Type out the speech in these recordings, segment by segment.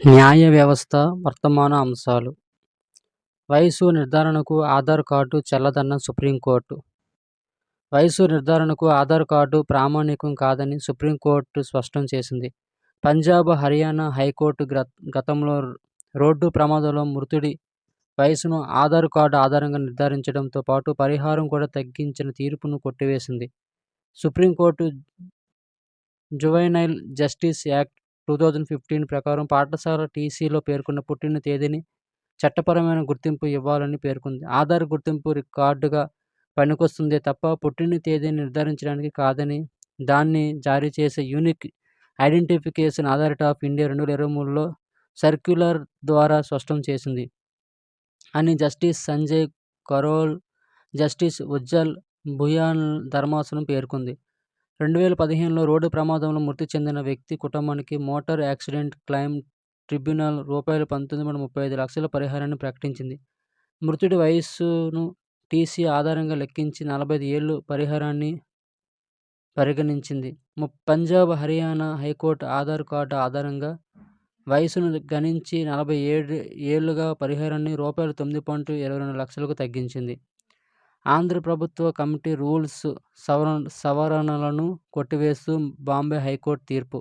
న్యాయ వ్యవస్థ వర్తమాన అంశాలు. వయసు నిర్ధారణకు ఆధార్ కార్డు చెల్లదన్న సుప్రీంకోర్టు. వయసు నిర్ధారణకు ఆధార్ కార్డు ప్రామాణికం కాదని సుప్రీంకోర్టు స్పష్టం చేసింది. పంజాబ్, హర్యానా హైకోర్టు గతంలో రోడ్డు ప్రమాదంలో మృతుడి వయసును ఆధార్ కార్డు ఆధారంగా నిర్ధారించడంతో పాటు పరిహారం కూడా తగ్గించిన తీర్పును కొట్టివేసింది. సుప్రీంకోర్టు జువైనైల్ జస్టిస్ యాక్ట్ 2015 ప్రకారం పాఠశాల టీసీలో పేర్కొన్న పుట్టిన తేదీని చట్టపరమైన గుర్తింపు ఇవ్వాలని పేర్కొంది. ఆధార్ గుర్తింపు రికార్డుగా పనికొస్తుందే తప్ప పుట్టిన తేదీని నిర్ధారించడానికి కాదని దాన్ని జారీ చేసే unique identification authority of India 2023లో సర్క్యులర్ ద్వారా స్పష్టం చేసింది అని జస్టిస్ సంజయ్ కరోల్, జస్టిస్ ఉజ్జల్ భుయాన్ ధర్మాసనం పేర్కొంది. 2015లో రోడ్డు ప్రమాదంలో మృతి చెందిన వ్యక్తి కుటుంబానికి మోటార్ యాక్సిడెంట్ క్లెయిమ్ ట్రిబ్యునల్ రూపాయలు 19.35 లక్షల పరిహారాన్ని ప్రకటించింది. మృతుడి వయస్సును టీసీ ఆధారంగా లెక్కించి 45 ఏళ్లు పరిహారాన్ని పరిగణించింది. పంజాబ్, హర్యానా హైకోర్టు ఆధార్ కార్డు ఆధారంగా వయసును గణించి 47 ఏళ్లుగా పరిహారాన్ని రూపాయలు 9.22 లక్షలకు తగ్గించింది. ఆంధ్ర ప్రభుత్వ కమిటీ రూల్స్ సవరణలను కొట్టివేస్తూ బాంబే హైకోర్టు తీర్పు.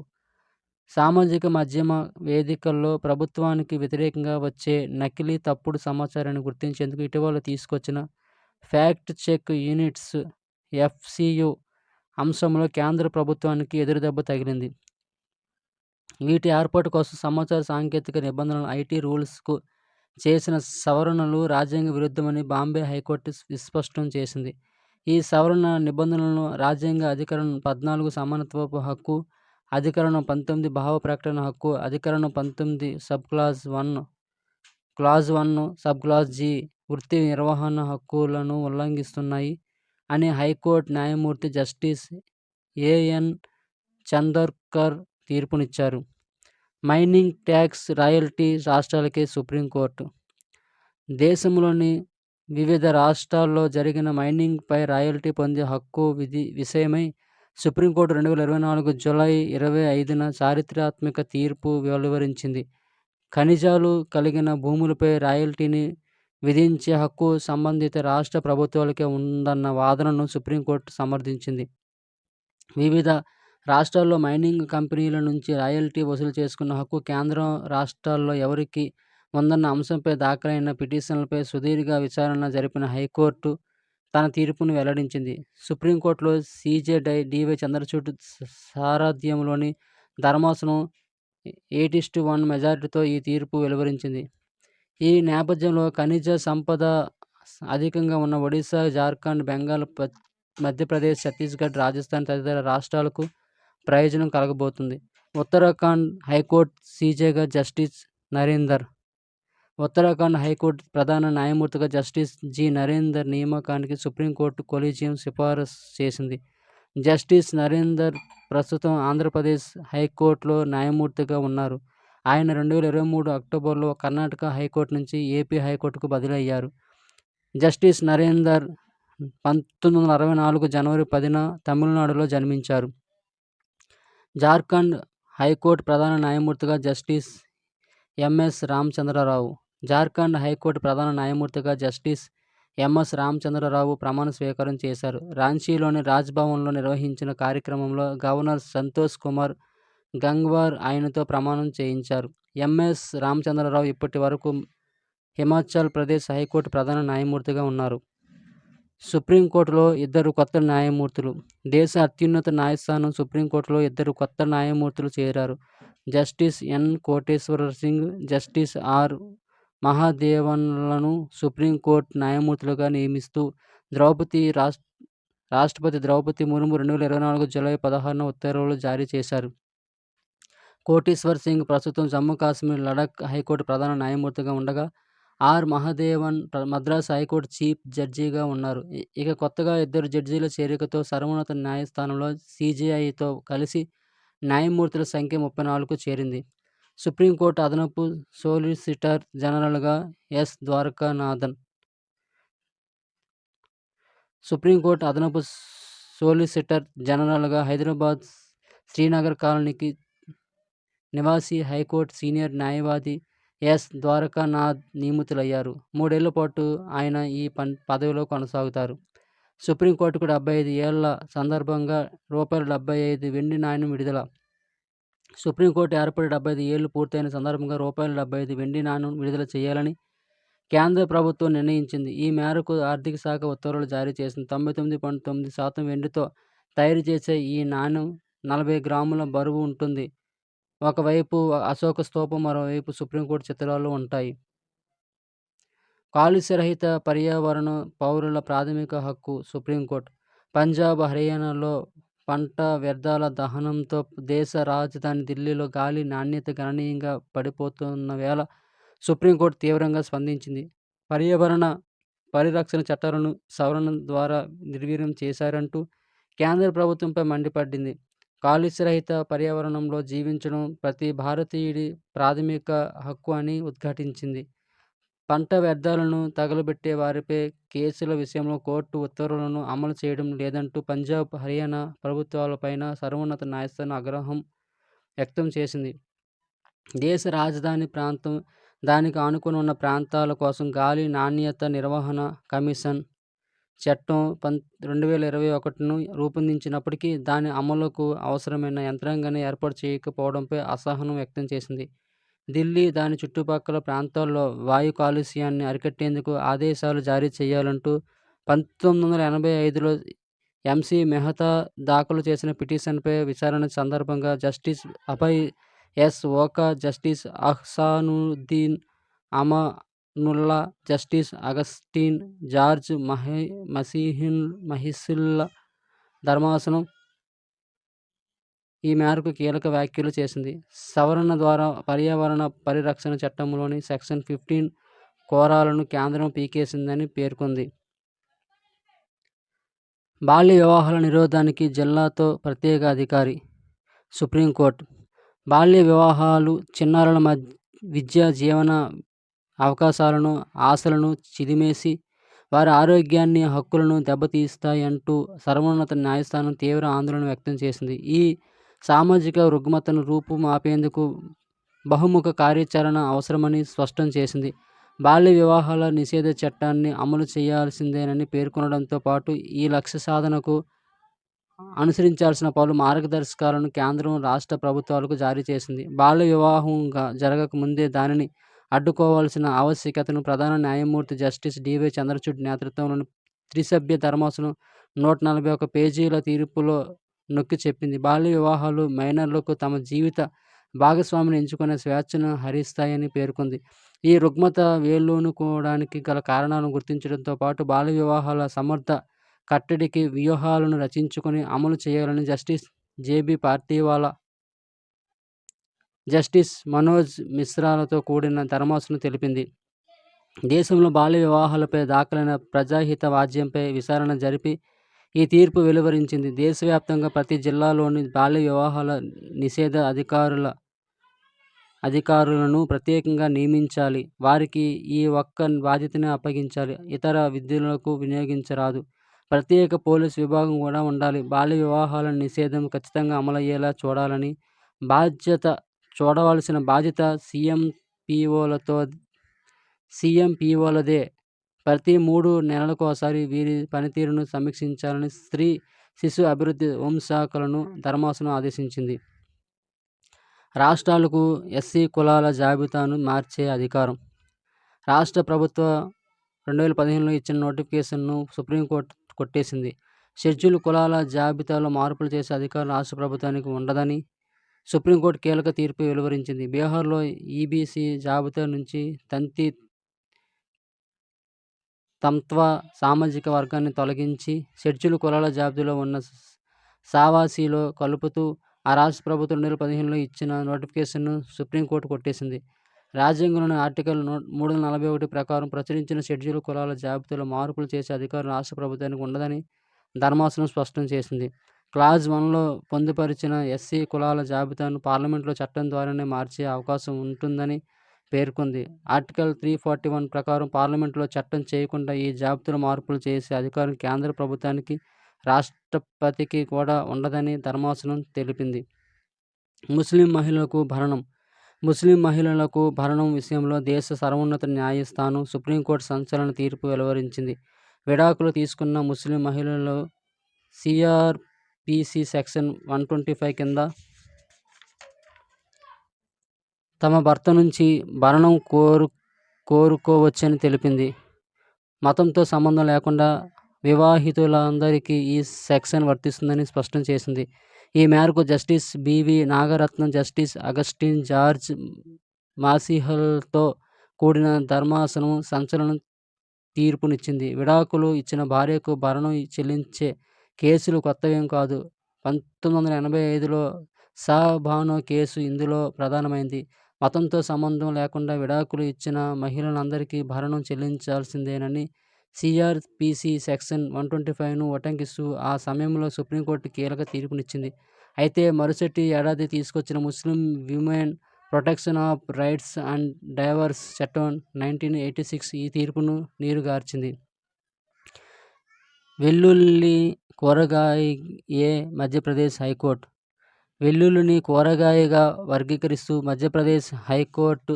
సామాజిక మాధ్యమ వేదికల్లో ప్రభుత్వానికి వ్యతిరేకంగా వచ్చే నకిలీ, తప్పుడు సమాచారాన్ని గుర్తించేందుకు ఇటీవల తీసుకొచ్చిన ఫ్యాక్ట్ చెక్ యూనిట్స్ ఎఫ్సియు అంశంలో కేంద్ర ప్రభుత్వానికి ఎదురుదెబ్బ తగిలింది. వీటి ఏర్పాటు కోసం సమాచార సాంకేతిక నిబంధనలు ఐటీ రూల్స్కు చేసిన సవరణలు రాజ్యాంగ విరుద్ధమని బాంబే హైకోర్టు విస్పష్టం చేసింది. ఈ సవరణ నిబంధనలను రాజ్యాంగ అధికరణం 14 సమానత్వపు హక్కు, అధికరణం 19 భావ ప్రకటన హక్కు, అధికరణం 19 క్లాజ్ 1 సబ్ క్లాజ్ జి వృత్తి నిర్వహణ హక్కులను ఉల్లంఘిస్తున్నాయి అని హైకోర్టు న్యాయమూర్తి జస్టిస్ ఏఎన్ చందర్కర్ తీర్పునిచ్చారు. మైనింగ్ ట్యాక్స్, రాయల్టీ రాష్ట్రాలకే సుప్రీంకోర్టు. దేశంలోని వివిధ రాష్ట్రాల్లో జరిగిన మైనింగ్పై రాయల్టీ పొందే హక్కు విషయమై సుప్రీంకోర్టు 2024 జూలై 25న చారిత్రాత్మక తీర్పు వెలువరించింది. ఖనిజాలు కలిగిన భూములపై రాయల్టీని విధించే హక్కు సంబంధిత రాష్ట్ర ప్రభుత్వాలకే ఉందన్న వాదనను సుప్రీంకోర్టు సమర్థించింది. వివిధ రాష్ట్రాల్లో మైనింగ్ కంపెనీల నుంచి రాయల్టీ వసూలు చేసుకున్న హక్కు కేంద్రం, రాష్ట్రాల్లో ఎవరికి ఉందన్న అంశంపై దాఖలైన పిటిషన్లపై సుదీర్ఘ విచారణ జరిపిన హైకోర్టు తన తీర్పును వెల్లడించింది. సుప్రీంకోర్టులో సీజే డివై చంద్రచూడ్ సారథ్యంలోని ధర్మాసనం 8:1 మెజారిటీతో ఈ తీర్పు వెలువరించింది. ఈ నేపథ్యంలో ఖనిజ సంపద అధికంగా ఉన్న ఒడిశా, జార్ఖండ్, బెంగాల్, మధ్యప్రదేశ్, ఛత్తీస్గఢ్, రాజస్థాన్ తదితర రాష్ట్రాలకు ప్రయోజనం కలగబోతుంది. ఉత్తరాఖండ్ హైకోర్టు సీజేగా జస్టిస్ నరీందర్, ఉత్తరాఖండ్ హైకోర్టు ప్రధాన న్యాయమూర్తిగా జస్టిస్ జి. నరీందర్ నియామకానికి సుప్రీంకోర్టు కొలీజియం సిఫారసు చేసింది. జస్టిస్ నరీందర్ ప్రస్తుతం ఆంధ్రప్రదేశ్ హైకోర్టులో న్యాయమూర్తిగా ఉన్నారు. ఆయన 2023 అక్టోబర్లో కర్ణాటక హైకోర్టు నుంచి ఏపీ హైకోర్టుకు బదిలీ అయ్యారు. జస్టిస్ నరీందర్ 1964 జనవరి 10న తమిళనాడులో జన్మించారు. జార్ఖండ్ హైకోర్టు ప్రధాన న్యాయమూర్తిగా justice MS Ramachandra Rao, Jharkhand high court ప్రధాన న్యాయమూర్తిగా జస్టిస్ ఎంఎస్ రామచంద్రరావు ప్రమాణ స్వీకారం చేశారు. రాంచీలోని రాజ్భవన్లో నిర్వహించిన కార్యక్రమంలో గవర్నర్ సంతోష్ కుమార్ గంగ్వార్ ఆయనతో ప్రమాణం చేయించారు. ఎంఎస్ రామచంద్రరావు ఇప్పటి వరకు హిమాచల్ ప్రదేశ్ హైకోర్టు ప్రధాన న్యాయమూర్తిగా ఉన్నారు. సుప్రీంకోర్టులో 2 కొత్త న్యాయమూర్తులు. దేశ అత్యున్నత న్యాయస్థానం సుప్రీంకోర్టులో 2 కొత్త న్యాయమూర్తులు చేరారు. Justice N Koteswara Singh, justice R మహాదేవన్లను సుప్రీంకోర్టు న్యాయమూర్తులుగా నియమిస్తూ రాష్ట్రపతి ద్రౌపది ముర్ము 2024 జూలై 16న ఉత్తర్వులు జారీ చేశారు. కోటేశ్వర్ సింగ్ ప్రస్తుతం జమ్మూ కాశ్మీర్, లడాఖ్ హైకోర్టు ప్రధాన న్యాయమూర్తిగా ఉండగా, R Mahadevan Madras high court chief జడ్జిగా ఉన్నారు. ఇక కొత్తగా 2 జడ్జీల చేరికతో సర్వోన్నత న్యాయస్థానంలో సీజేఐతో కలిసి న్యాయమూర్తుల సంఖ్య 34కు చేరింది. సుప్రీంకోర్టు అదనపు సోలిసిటర్ జనరల్గా ఎస్ ద్వారకానాథన్, సుప్రీంకోర్టు అదనపు సోలిసిటర్ జనరల్గా హైదరాబాద్ శ్రీనగర్ కాలనీకి నివాసి హైకోర్టు సీనియర్ న్యాయవాది ఎస్. ద్వారకానాథ్ నియమితులయ్యారు. 3 ఏళ్ల పాటు ఆయన ఈ పదవిలో కొనసాగుతారు. సుప్రీంకోర్టుకు 75 ఏళ్ల సందర్భంగా రూ. 75 వెండి నాణెం విడుదల. సుప్రీంకోర్టు ఏర్పడి 75 ఏళ్లు పూర్తయిన సందర్భంగా రూ. 75 వెండి నాణెం విడుదల చేయాలని కేంద్ర ప్రభుత్వం నిర్ణయించింది. ఈ మేరకు ఆర్థిక శాఖ ఉత్తర్వులు జారీ చేసింది. 99.9% వెండితో తయారు చేసే ఈ నాణెం 40 గ్రాముల బరువు ఉంటుంది. ఒకవైపు అశోక స్తూపం, మరోవైపు సుప్రీంకోర్టు చిత్రాలు ఉంటాయి. కాలుష్యరహిత పర్యావరణం పౌరుల ప్రాథమిక హక్కు. సుప్రీంకోర్టు పంజాబ్, హర్యానాలో పంట వ్యర్థాల దహనంతో దేశ రాజధాని ఢిల్లీలో గాలి నాణ్యత గణనీయంగా పడిపోతున్న వేళ సుప్రీంకోర్టు తీవ్రంగా స్పందించింది. పర్యావరణ పరిరక్షణ చట్టాలను సవరణ ద్వారా నిర్వీర్యం చేశారంటూ కేంద్ర ప్రభుత్వంపై మండిపడింది. కాలుష్యరహిత పర్యావరణంలో జీవించడం ప్రతి భారతీయుడి ప్రాథమిక హక్కు అని ఉద్ఘాటించింది. పంట వ్యర్థాలను తగలబెట్టే వారిపై కేసుల విషయంలో కోర్టు ఉత్తర్వులను అమలు చేయడం లేదంటూ పంజాబ్, హర్యానా ప్రభుత్వాలపైన సర్వోన్నత న్యాయస్థానం ఆగ్రహం వ్యక్తం చేసింది. దేశ రాజధాని ప్రాంతం, దానికి ఆనుకుని ఉన్న ప్రాంతాల కోసం గాలి నాణ్యత నిర్వహణ కమిషన్ చట్టం 2021ను రూపొందించినప్పటికీ దాని అమలుకు అవసరమైన యంత్రాంగాన్ని ఏర్పాటు చేయకపోవడంపై అసహనం వ్యక్తం చేసింది. ఢిల్లీ, దాని చుట్టుపక్కల ప్రాంతాల్లో వాయు కాలుష్యాన్ని అరికట్టేందుకు ఆదేశాలు జారీ చేయాలంటూ 1985లో ఎంసీ మెహతా దాఖలు చేసిన పిటిషన్పై విచారణ సందర్భంగా justice Abhay S. Oka, justice Ahsanuddin Amanullah, justice Augustine George Masih ధర్మాసనం ఈ మేరకు కీలక వ్యాఖ్యలు చేసింది. సవరణ ద్వారా పర్యావరణ పరిరక్షణ చట్టంలోని సెక్షన్ 15 కోరాలను కేంద్రం పీకేసిందని పేర్కొంది. బాల్య వివాహాల నిరోధానికి జిల్లాతో ప్రత్యేక అధికారి. సుప్రీంకోర్టు బాల్య వివాహాలు చిన్నారుల విద్యా జీవన అవకాశాలను, ఆశలను చిదిమేసి వారి ఆరోగ్యాన్ని, హక్కులను దెబ్బతీస్తాయంటూ సర్వోన్నత న్యాయస్థానం తీవ్ర ఆందోళన వ్యక్తం చేసింది. ఈ సామాజిక రుగ్మతను రూపుమాపేందుకు బహుముఖ కార్యాచరణ అవసరమని స్పష్టం చేసింది. బాల్య వివాహాల నిషేధ చట్టాన్ని అమలు చేయాల్సిందేనని పేర్కొనడంతో పాటు ఈ లక్ష్య సాధనకు అనుసరించాల్సిన పలు మార్గదర్శకాలను కేంద్రం రాష్ట్ర ప్రభుత్వాలకు జారీ చేసింది. బాల్య వివాహంగా జరగక ముందే దానిని అడ్డుకోవాల్సిన ఆవశ్యకతను ప్రధాన న్యాయమూర్తి జస్టిస్ డివై చంద్రచూడ్ నేతృత్వంలోని త్రిసభ్య ధర్మాసనం 141 పేజీల తీర్పులో నొక్కి చెప్పింది. బాల్య వివాహాలు మైనర్లకు తమ జీవిత భాగస్వామిని ఎంచుకునే స్వేచ్ఛను హరిస్తాయని పేర్కొంది. ఈ రుగ్మత వేళ్లూనుకోవడానికి గల కారణాలను గుర్తించడంతో పాటు బాల్య వివాహాల సమర్థ కట్టడికి వ్యూహాలను రచించుకొని అమలు చేయాలని జస్టిస్ జేబీ పార్తీవాలా, జస్టిస్ మనోజ్ మిశ్రాలతో కూడిన ధర్మాసనం తెలిపింది. దేశంలో బాల్య వివాహాలపై దాఖలైన ప్రజాహిత వాజ్యంపై విచారణ జరిపి ఈ తీర్పు వెలువరించింది. దేశవ్యాప్తంగా ప్రతి జిల్లాలోని బాల్య వివాహాల నిషేధ అధికారులను ప్రత్యేకంగా నియమించాలి. వారికి ఈ ఒక్క బాధ్యతనే అప్పగించాలి. ఇతర విధులకు వినియోగించరాదు. ప్రత్యేక పోలీసు విభాగం కూడా ఉండాలి. బాల్య వివాహాల నిషేధం ఖచ్చితంగా అమలయ్యేలా చూడవలసిన బాధ్యత సీఎంపీఓలదే. ప్రతి 3 నెలలకోసారి వీరి పనితీరును సమీక్షించాలని స్త్రీ, శిశు అభివృద్ధి, హోంశాఖలను ధర్మాసనం ఆదేశించింది. రాష్ట్రాలకు ఎస్సీ కులాల జాబితాను మార్చే అధికారం. రాష్ట్ర ప్రభుత్వం 2015లో ఇచ్చిన నోటిఫికేషన్ను సుప్రీంకోర్టు కొట్టేసింది. షెడ్యూల్ కులాల జాబితాలో మార్పులు చేసే అధికారం రాష్ట్ర ప్రభుత్వానికి ఉండదని సుప్రీంకోర్టు కీలక తీర్పు వెలువరించింది. బీహార్లో ఈబీసీ జాబితా నుంచి తంత్వా సామాజిక వర్గాన్ని తొలగించి షెడ్యూల్ కులాల జాబితాలో ఉన్న సావాసీలో కలుపుతూ ఆ రాష్ట్ర ప్రభుత్వం 2015లో ఇచ్చిన నోటిఫికేషన్ను సుప్రీంకోర్టు కొట్టేసింది. రాజ్యాంగంలోని ఆర్టికల్ 341 ప్రకారం ప్రచురించిన షెడ్యూల్ కులాల జాబితాలో మార్పులు చేసే అధికారం రాష్ట్ర ప్రభుత్వానికి ఉండదని ధర్మాసనం స్పష్టం చేసింది. క్లాజ్ 1లో పొందుపరిచిన ఎస్సీ కులాల జాబితాను పార్లమెంటులో చట్టం ద్వారానే మార్చే అవకాశం ఉంటుందని పేర్కొంది. ఆర్టికల్ 341 ప్రకారం పార్లమెంటులో చట్టం చేయకుండా ఈ జాబితాలో మార్పులు చేసే అధికారం కేంద్ర ప్రభుత్వానికి, రాష్ట్రపతికి కూడా ఉండదని ధర్మాసనం తెలిపింది. ముస్లిం మహిళలకు భరణం. ముస్లిం మహిళలకు భరణం విషయంలో దేశ సర్వోన్నత న్యాయస్థానం సుప్రీంకోర్టు సంచలన తీర్పు వెలువరించింది. విడాకులు తీసుకున్న ముస్లిం మహిళలు సిఆర్పిసి సెక్షన్ 125 కింద తమ భర్త నుంచి భరణం కోరుకోవచ్చని తెలిపింది. మతంతో సంబంధం లేకుండా వివాహితులందరికీ ఈ సెక్షన్ వర్తిస్తుందని స్పష్టం చేసింది. ఈ మేరకు justice BV Nagaratnam, justice Augustine George మాసిహల్తో కూడిన ధర్మాసనం సంచలన తీర్పునిచ్చింది. విడాకులు ఇచ్చిన భార్యకు భరణం చెల్లించే కేసులు కొత్తవేం కాదు. 1985లో షాబానో కేసు ఇందులో ప్రధానమైంది. మతంతో సంబంధం లేకుండా విడాకులు ఇచ్చిన మహిళలందరికీ భరణం చెల్లించాల్సిందేనని సిఆర్పిసి సెక్షన్ 125ను ఉటంకిస్తూ ఆ సమయంలో సుప్రీంకోర్టు కీలక తీర్పునిచ్చింది. అయితే మరుసటి ఏడాది తీసుకొచ్చిన Muslim women protection of rights and divorce చట్టం 1986 ఈ తీర్పును నీరుగార్చింది. వెల్లుల్లి కూరగాయే మధ్యప్రదేశ్ హైకోర్టు. వెల్లుల్లిని కూరగాయగా వర్గీకరిస్తూ మధ్యప్రదేశ్ హైకోర్టు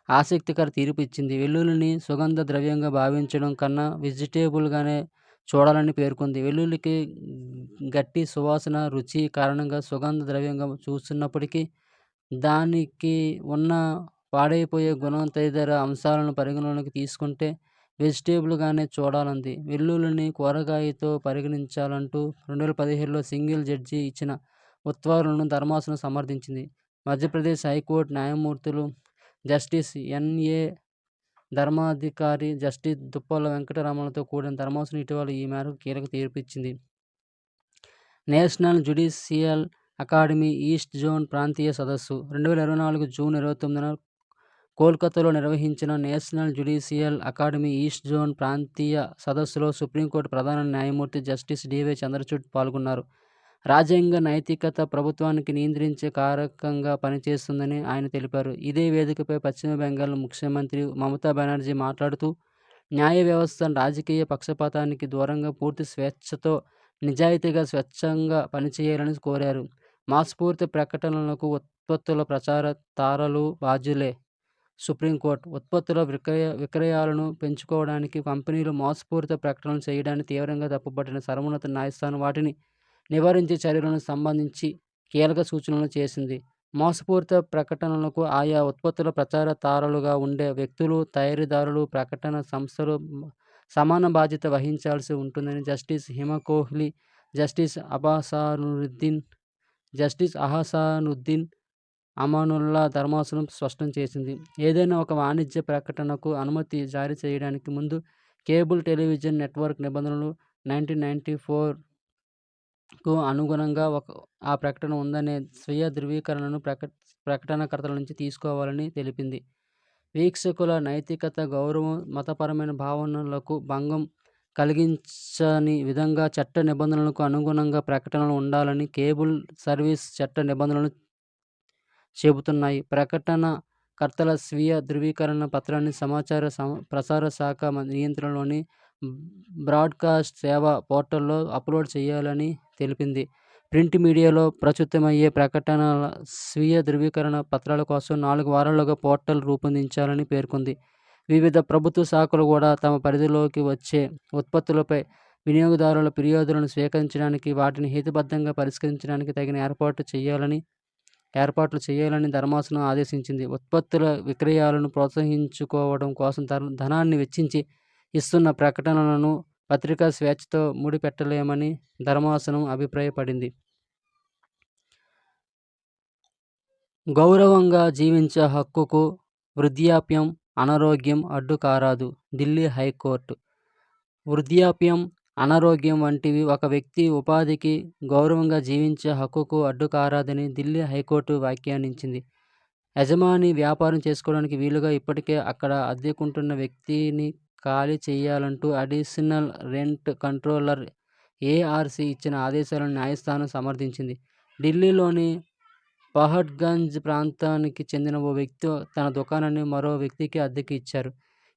ఆసక్తికర తీర్పు ఇచ్చింది. వెల్లుల్లిని సుగంధ ద్రవ్యంగా భావించడం కన్నా వెజిటేబుల్గానే చూడాలని పేర్కొంది. వెల్లుల్లికి గట్టి సువాసన, రుచి కారణంగా సుగంధ ద్రవ్యంగా చూస్తున్నప్పటికీ దానికి ఉన్న పాడైపోయే గుణం తదితర అంశాలను పరిగణలోకి తీసుకుంటే వెజిటేబుల్గానే చూడాలంది. వెల్లుల్లిని కూరగాయతో పరిగణించాలంటూ 2017లో సింగిల్ జడ్జి ఇచ్చిన ఉత్తర్వులను ధర్మాసనం సమర్థించింది. మధ్యప్రదేశ్ హైకోర్టు న్యాయమూర్తులు జస్టిస్ ఎన్ఏ ధర్మాధికారి, జస్టిస్ దుప్పల వెంకటరమణతో కూడిన ధర్మాసనం ఇటీవల ఈ మేరకు కీలక తీర్పు ఇచ్చింది. National judicial academy east zone ప్రాంతీయ సదస్సు 2024 జూన్ 29న కోల్కతాలో నిర్వహించిన national judicial academy east zone ప్రాంతీయ సదస్సులో సుప్రీంకోర్టు ప్రధాన న్యాయమూర్తి జస్టిస్ డివై చంద్రచూడ్ పాల్గొన్నారు. రాజ్యాంగ నైతికత ప్రభుత్వానికి నియంత్రించే కారకంగా పనిచేస్తుందని ఆయన తెలిపారు. ఇదే వేదికపై పశ్చిమ బెంగాల్ ముఖ్యమంత్రి మమతా బెనర్జీ మాట్లాడుతూ న్యాయ వ్యవస్థ రాజకీయ పక్షపాతానికి దూరంగా పూర్తి స్వేచ్ఛతో నిజాయితీగా స్వచ్ఛంగా పనిచేయాలని కోరారు. మోసపూరిత ప్రకటనలకు ఉత్పత్తుల ప్రచార తారలు బాధ్యులే. సుప్రీంకోర్టు ఉత్పత్తుల విక్రయాలను పెంచుకోవడానికి కంపెనీలు మోసపూరిత ప్రకటనలు చేయడాన్ని తీవ్రంగా తప్పుపట్టిన సర్వోన్నత న్యాయస్థానం వాటిని నివారించే చర్యలను సంబంధించి కీలక సూచనలు చేసింది. మోసపూరిత ప్రకటనలకు ఆయా ఉత్పత్తుల ప్రచార తారలుగా ఉండే వ్యక్తులు, తయారీదారులు, ప్రకటన సంస్థలు సమాన బాధ్యత వహించాల్సి ఉంటుందని జస్టిస్ హిమ కోహ్లీ, జస్టిస్ అహసానుద్దీన్ అమానుల్లా ధర్మాసనం స్పష్టం చేసింది. ఏదైనా ఒక వాణిజ్య ప్రకటనకు అనుమతి జారీ చేయడానికి ముందు కేబుల్ టెలివిజన్ నెట్వర్క్ నిబంధనలు 1994కు అనుగుణంగా ఆ ప్రకటన ఉందనే స్వీయ ధృవీకరణను ప్రకటనకర్తల నుంచి తీసుకోవాలని తెలిపింది. వీక్షకుల నైతికత, గౌరవం, మతపరమైన భావనలకు భంగం కలిగించని విధంగా చట్ట నిబంధనలకు అనుగుణంగా ప్రకటనలు ఉండాలని కేబుల్ సర్వీస్ చట్ట నిబంధనలు చెబుతున్నాయి. ప్రకటనకర్తల స్వీయ ధృవీకరణ పత్రాన్ని సమాచార ప్రసార శాఖ నియంత్రణలోని బ్రాడ్కాస్ట్ సేవ పోర్టల్లో అప్లోడ్ చేయాలని తెలిపింది. ప్రింట్ మీడియాలో ప్రచురితమయ్యే ప్రకటనల స్వీయ ధృవీకరణ పత్రాల కోసం 4 వారాల్లోగా పోర్టల్ రూపొందించాలని పేర్కొంది. వివిధ ప్రభుత్వ శాఖలు కూడా తమ పరిధిలోకి వచ్చే ఉత్పత్తులపై వినియోగదారుల ఫిర్యాదులను స్వీకరించడానికి, వాటిని హేతుబద్ధంగా పరిష్కరించడానికి తగిన ఏర్పాట్లు చేయాలని ధర్మాసనం ఆదేశించింది. ఉత్పత్తుల విక్రయాలను ప్రోత్సహించుకోవడం కోసం ధనాన్ని వెచ్చించి ఇస్తున్న ప్రకటనలను పత్రికా స్వేచ్ఛతో ముడిపెట్టలేమని ధర్మాసనం అభిప్రాయపడింది. గౌరవంగా జీవించే హక్కుకు వృద్ధాప్యం, అనారోగ్యం అడ్డు కారాదు. ఢిల్లీ హైకోర్టు వృద్ధాప్యం, అనారోగ్యం వంటివి ఒక వ్యక్తి ఉపాధికి, గౌరవంగా జీవించే హక్కుకు అడ్డు కారాదని ఢిల్లీ హైకోర్టు వ్యాఖ్యానించింది. యజమాని వ్యాపారం చేసుకోవడానికి వీలుగా ఇప్పటికే అక్కడ అద్దెకుంటున్న వ్యక్తిని ఖాళీ చేయాలంటూ అడిషనల్ రెంట్ కంట్రోలర్ ఏఆర్సీ ఇచ్చిన ఆదేశాలను న్యాయస్థానం సమర్థించింది. ఢిల్లీలోని పహడ్గంజ్ ప్రాంతానికి చెందిన ఓ వ్యక్తి తన దుకాణాన్ని మరో వ్యక్తికి అద్దెకి ఇచ్చారు.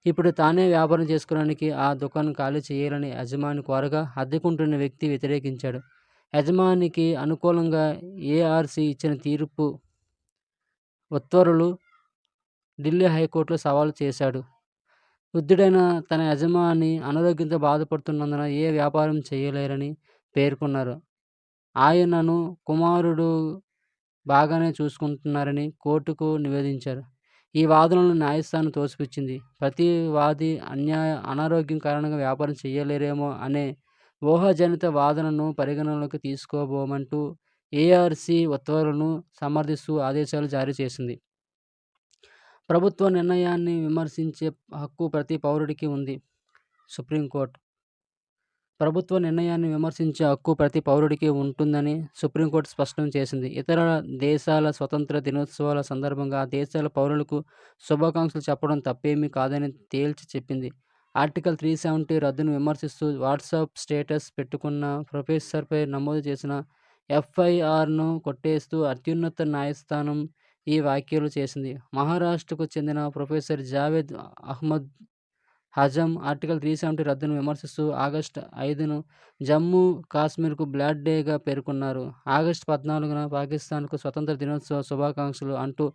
ఇప్పుడు తానే వ్యాపారం చేసుకోవడానికి ఆ దుకాణం ఖాళీ చేయాలని యజమాని కోరగా అద్దెకుంటున్న వ్యక్తి వ్యతిరేకించాడు. యజమానికి అనుకూలంగా ఏఆర్సీ ఇచ్చిన తీర్పు ఉత్తర్వులు ఢిల్లీ హైకోర్టులో సవాలు చేశాడు. వృద్ధుడైన తన యజమాని అనారోగ్యంతో బాధపడుతున్నందున ఏ వ్యాపారం చేయలేరని పేర్కొన్నారు. ఆయనను కుమారుడు బాగానే చూసుకుంటున్నారని కోర్టుకు నివేదించారు. ఈ వాదనలను న్యాయస్థానం తోసిపుచ్చింది. ప్రతి వాది అనారోగ్యం కారణంగా వ్యాపారం చేయలేరేమో అనే ఊహాజనిత వాదనను పరిగణనలోకి తీసుకోబోమంటూ ఏఆర్సీ ఉత్తర్వులను సమర్థిస్తూ ఆదేశాలు జారీ చేసింది. ప్రభుత్వ నిర్ణయాన్ని విమర్శించే హక్కు ప్రతి పౌరుడికి ఉంది. సుప్రీంకోర్టు ప్రభుత్వ నిర్ణయాన్ని విమర్శించే హక్కు ప్రతి పౌరుడికి ఉంటుందని సుప్రీంకోర్టు స్పష్టం చేసింది. ఇతర దేశాల స్వతంత్ర దినోత్సవాల సందర్భంగా ఆ దేశాల పౌరులకు శుభాకాంక్షలు చెప్పడం తప్పేమీ కాదని తేల్చి చెప్పింది. ఆర్టికల్ 370 రద్దును విమర్శిస్తూ వాట్సాప్ స్టేటస్ పెట్టుకున్న ప్రొఫెసర్పై నమోదు చేసిన ఎఫ్ఐఆర్ను కొట్టేస్తూ అత్యున్నత న్యాయస్థానం ఈ వ్యాఖ్యలు చేసింది. మహారాష్ట్రకు చెందిన ప్రొఫెసర్ జావేద్ అహ్మద్ హజమ్ ఆర్టికల్ 370 రద్దును విమర్శిస్తూ ఆగస్టు 5ను జమ్మూ కాశ్మీర్కు బ్లాక్ డేగా పేర్కొన్నారు. ఆగస్టు 14న పాకిస్తాన్కు స్వతంత్ర దినోత్సవ శుభాకాంక్షలు అంటూ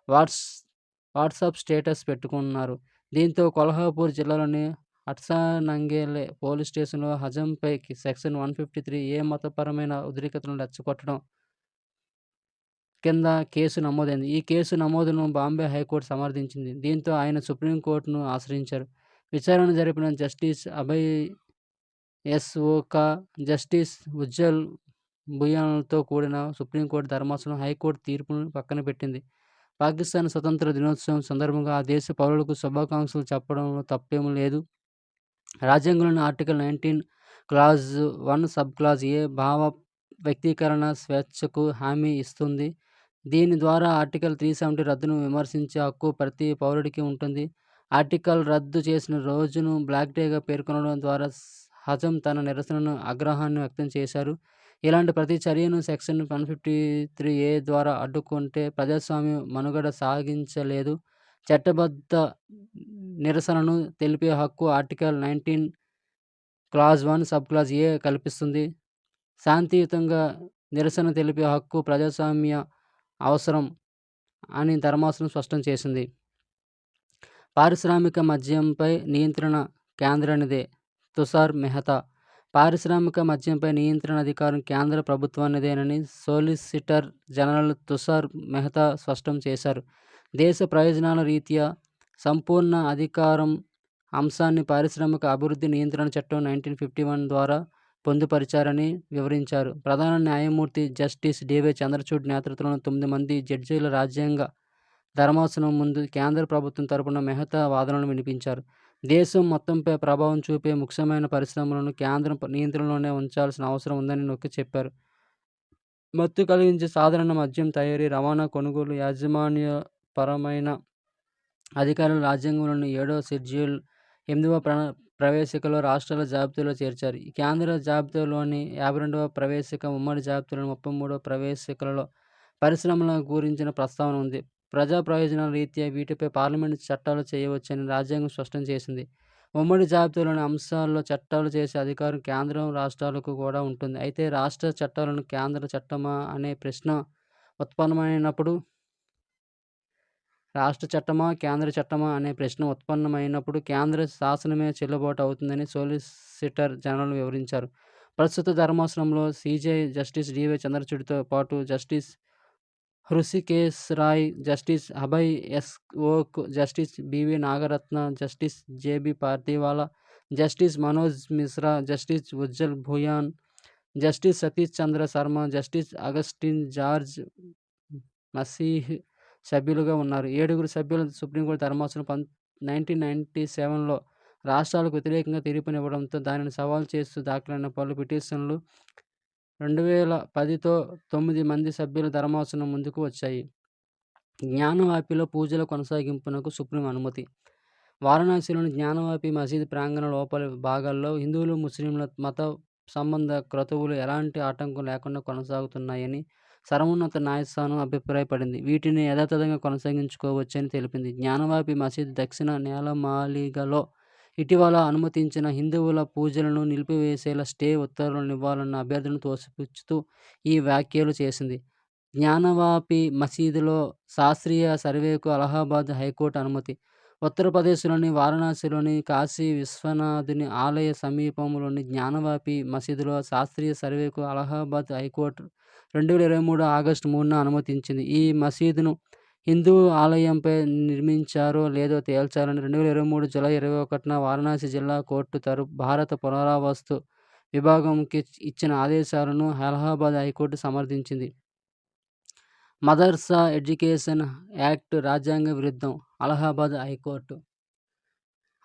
వాట్సాప్ స్టేటస్ పెట్టుకున్నారు. దీంతో కొల్హాపూర్ జిల్లాలోని హట్సానంగేలే పోలీస్ స్టేషన్లో హజంపై సెక్షన్ 153 మతపరమైన ఉద్రిక్తతలను రెచ్చగొట్టడం కింద కేసు నమోదైంది. ఈ కేసు నమోదును బాంబే హైకోర్టు సమర్థించింది. దీంతో ఆయన సుప్రీంకోర్టును ఆశ్రయించారు. విచారణ జరిపిన justice Abhay S Oka, justice Ujjal భుయాన్లతో కూడిన సుప్రీంకోర్టు ధర్మాసనం హైకోర్టు తీర్పును పక్కన పెట్టింది. పాకిస్తాన్ స్వతంత్ర దినోత్సవం సందర్భంగా ఆ దేశ పౌరులకు శుభాకాంక్షలు చెప్పడంలో తప్పేమీ లేదు. రాజ్యాంగంలోని ఆర్టికల్ 19 క్లాజ్ 1 సబ్ క్లాజ్ ఏ భావ వ్యక్తీకరణ స్వేచ్ఛకు హామీ ఇస్తుంది. దీని ద్వారా ఆర్టికల్ 370 రద్దును విమర్శించే హక్కు ప్రతి పౌరుడికి ఉంటుంది. ఆర్టికల్ రద్దు చేసిన రోజును బ్లాక్ డేగా పేర్కొనడం ద్వారా హజమ్ తన నిరసనను, ఆగ్రహాన్ని వ్యక్తం చేశారు. ఇలాంటి ప్రతి చర్యను సెక్షన్ 153 ద్వారా అడ్డుకుంటే ప్రజాస్వామ్యం మనుగడ సాగించలేదు. చట్టబద్ధ నిరసనను తెలిపే హక్కు ఆర్టికల్ 19 క్లాజ్ 1 సబ్ క్లాజ్ ఏ కల్పిస్తుంది. శాంతియుతంగా నిరసన తెలిపే హక్కు ప్రజాస్వామ్య అవసరం అని ధర్మాసనం స్పష్టం చేసింది. పారిశ్రామిక మద్యంపై నియంత్రణ కేంద్రానిదే తుషార్ మెహతా పారిశ్రామిక మద్యంపై నియంత్రణ అధికారం కేంద్ర ప్రభుత్వానిదేనని సోలిసిటర్ జనరల్ తుషార్ మెహతా స్పష్టం చేశారు. దేశ ప్రయోజనాల రీత్యా సంపూర్ణ అధికారం అంశాన్ని పారిశ్రామిక అభివృద్ధి నియంత్రణ చట్టం 1951 ద్వారా పొందుపరిచారని వివరించారు. ప్రధాన న్యాయమూర్తి జస్టిస్ డివై చంద్రచూడ్ నేతృత్వంలోని 9 మంది జడ్జీల రాజ్యాంగ ధర్మాసనం ముందు కేంద్ర ప్రభుత్వం తరపున మెహతా వాదనలు వినిపించారు. దేశం మొత్తంపై ప్రభావం చూపే ముఖ్యమైన పరిశ్రమలను కేంద్రం నియంత్రణలోనే ఉంచాల్సిన అవసరం ఉందని నొక్కి చెప్పారు. మత్తు కలిగించే సాధారణ మద్యం తయారీ, రవాణా, కొనుగోలు, యాజమాన్యపరమైన అధికారులు రాజ్యాంగంలోని 7వ షెడ్యూల్ 8వ ప్రవేశికలో రాష్ట్రాల జాబితాలో చేర్చారు. కేంద్ర జాబితాలోని 52వ ప్రవేశిక, ఉమ్మడి జాబితాలోని 33వ ప్రవేశికలలో పరిశ్రమల గురించిన ప్రస్తావన ఉంది. ప్రజా ప్రయోజనాల రీత్యా వీటిపై పార్లమెంటు చట్టాలు చేయవచ్చని రాజ్యాంగం స్పష్టం చేసింది. ఉమ్మడి జాబితాలోని అంశాల్లో చట్టాలు చేసే అధికారం కేంద్రం, రాష్ట్రాలకు కూడా ఉంటుంది. అయితే రాష్ట్ర చట్టాలను కేంద్ర చట్టమా అనే ప్రశ్న ఉత్పన్నమైనప్పుడు కేంద్ర శాసనమే చెల్లుబాటు అవుతుందని సోలిసిటర్ జనరల్ వివరించారు. ప్రస్తుత ధర్మాసనంలో సీజే జస్టిస్ డివై చంద్రచూడ్తో పాటు justice Hrishikesh Roy, justice Abhay S Oka, justice BV Nagarathna, justice JB Pardiwala, justice Manoj Mishra, justice Ujjal Bhuyan, justice Satish Chandra Sharma, justice Augustine George Masih సభ్యులుగా ఉన్నారు. 7 సభ్యుల సుప్రీంకోర్టు ధర్మాసనం 1997లో రాష్ట్రాలకు వ్యతిరేకంగా తీర్పునివ్వడంతో దానిని సవాల్ చేస్తూ దాఖలైన పలు పిటిషన్లు 2010తో 9 మంది సభ్యుల ధర్మాసనం ముందుకు వచ్చాయి. జ్ఞానవాపిలో పూజల కొనసాగింపునకు సుప్రీం అనుమతి. వారణాసిలోని జ్ఞానవాపి మసీదు ప్రాంగణ లోపలి భాగాల్లో హిందువులు, ముస్లింల మత సంబంధ క్రతువులు ఎలాంటి ఆటంకం లేకుండా కొనసాగుతున్నాయని సర్వోన్నత న్యాయస్థానం అభిప్రాయపడింది. వీటిని యథాతథంగా కొనసాగించుకోవచ్చని తెలిపింది. జ్ఞానవాపి మసీదు దక్షిణ నేలమాళిగలో ఇటీవల అనుమతించిన హిందువుల పూజలను నిలిపివేసేలా స్టే ఉత్తర్వులను ఇవ్వాలన్న అభ్యర్థనను తోసిపుచ్చుతూ ఈ వ్యాఖ్యలు చేసింది. జ్ఞానవాపి మసీదులో శాస్త్రీయ సర్వేకు అలహాబాద్ హైకోర్టు అనుమతి. ఉత్తరప్రదేశ్‌లోని వారణాసిలోని కాశీ విశ్వనాథుని ఆలయ సమీపంలోని జ్ఞానవాపి మసీదులో శాస్త్రీయ సర్వేకు అలహాబాద్ హైకోర్టు 2023 ఆగస్టు 3న అనుమతించింది. ఈ మసీదును హిందూ ఆలయంపై నిర్మించారో లేదో తేల్చాలని 2023 జూలై 21న వారణాసి జిల్లా కోర్టు భారత పురావస్తు విభాగంకి ఇచ్చిన ఆదేశాలను అలహాబాద్ హైకోర్టు సమర్థించింది. మదర్సా ఎడ్యుకేషన్ యాక్ట్ రాజ్యాంగ విరుద్ధం. Allahabad high court.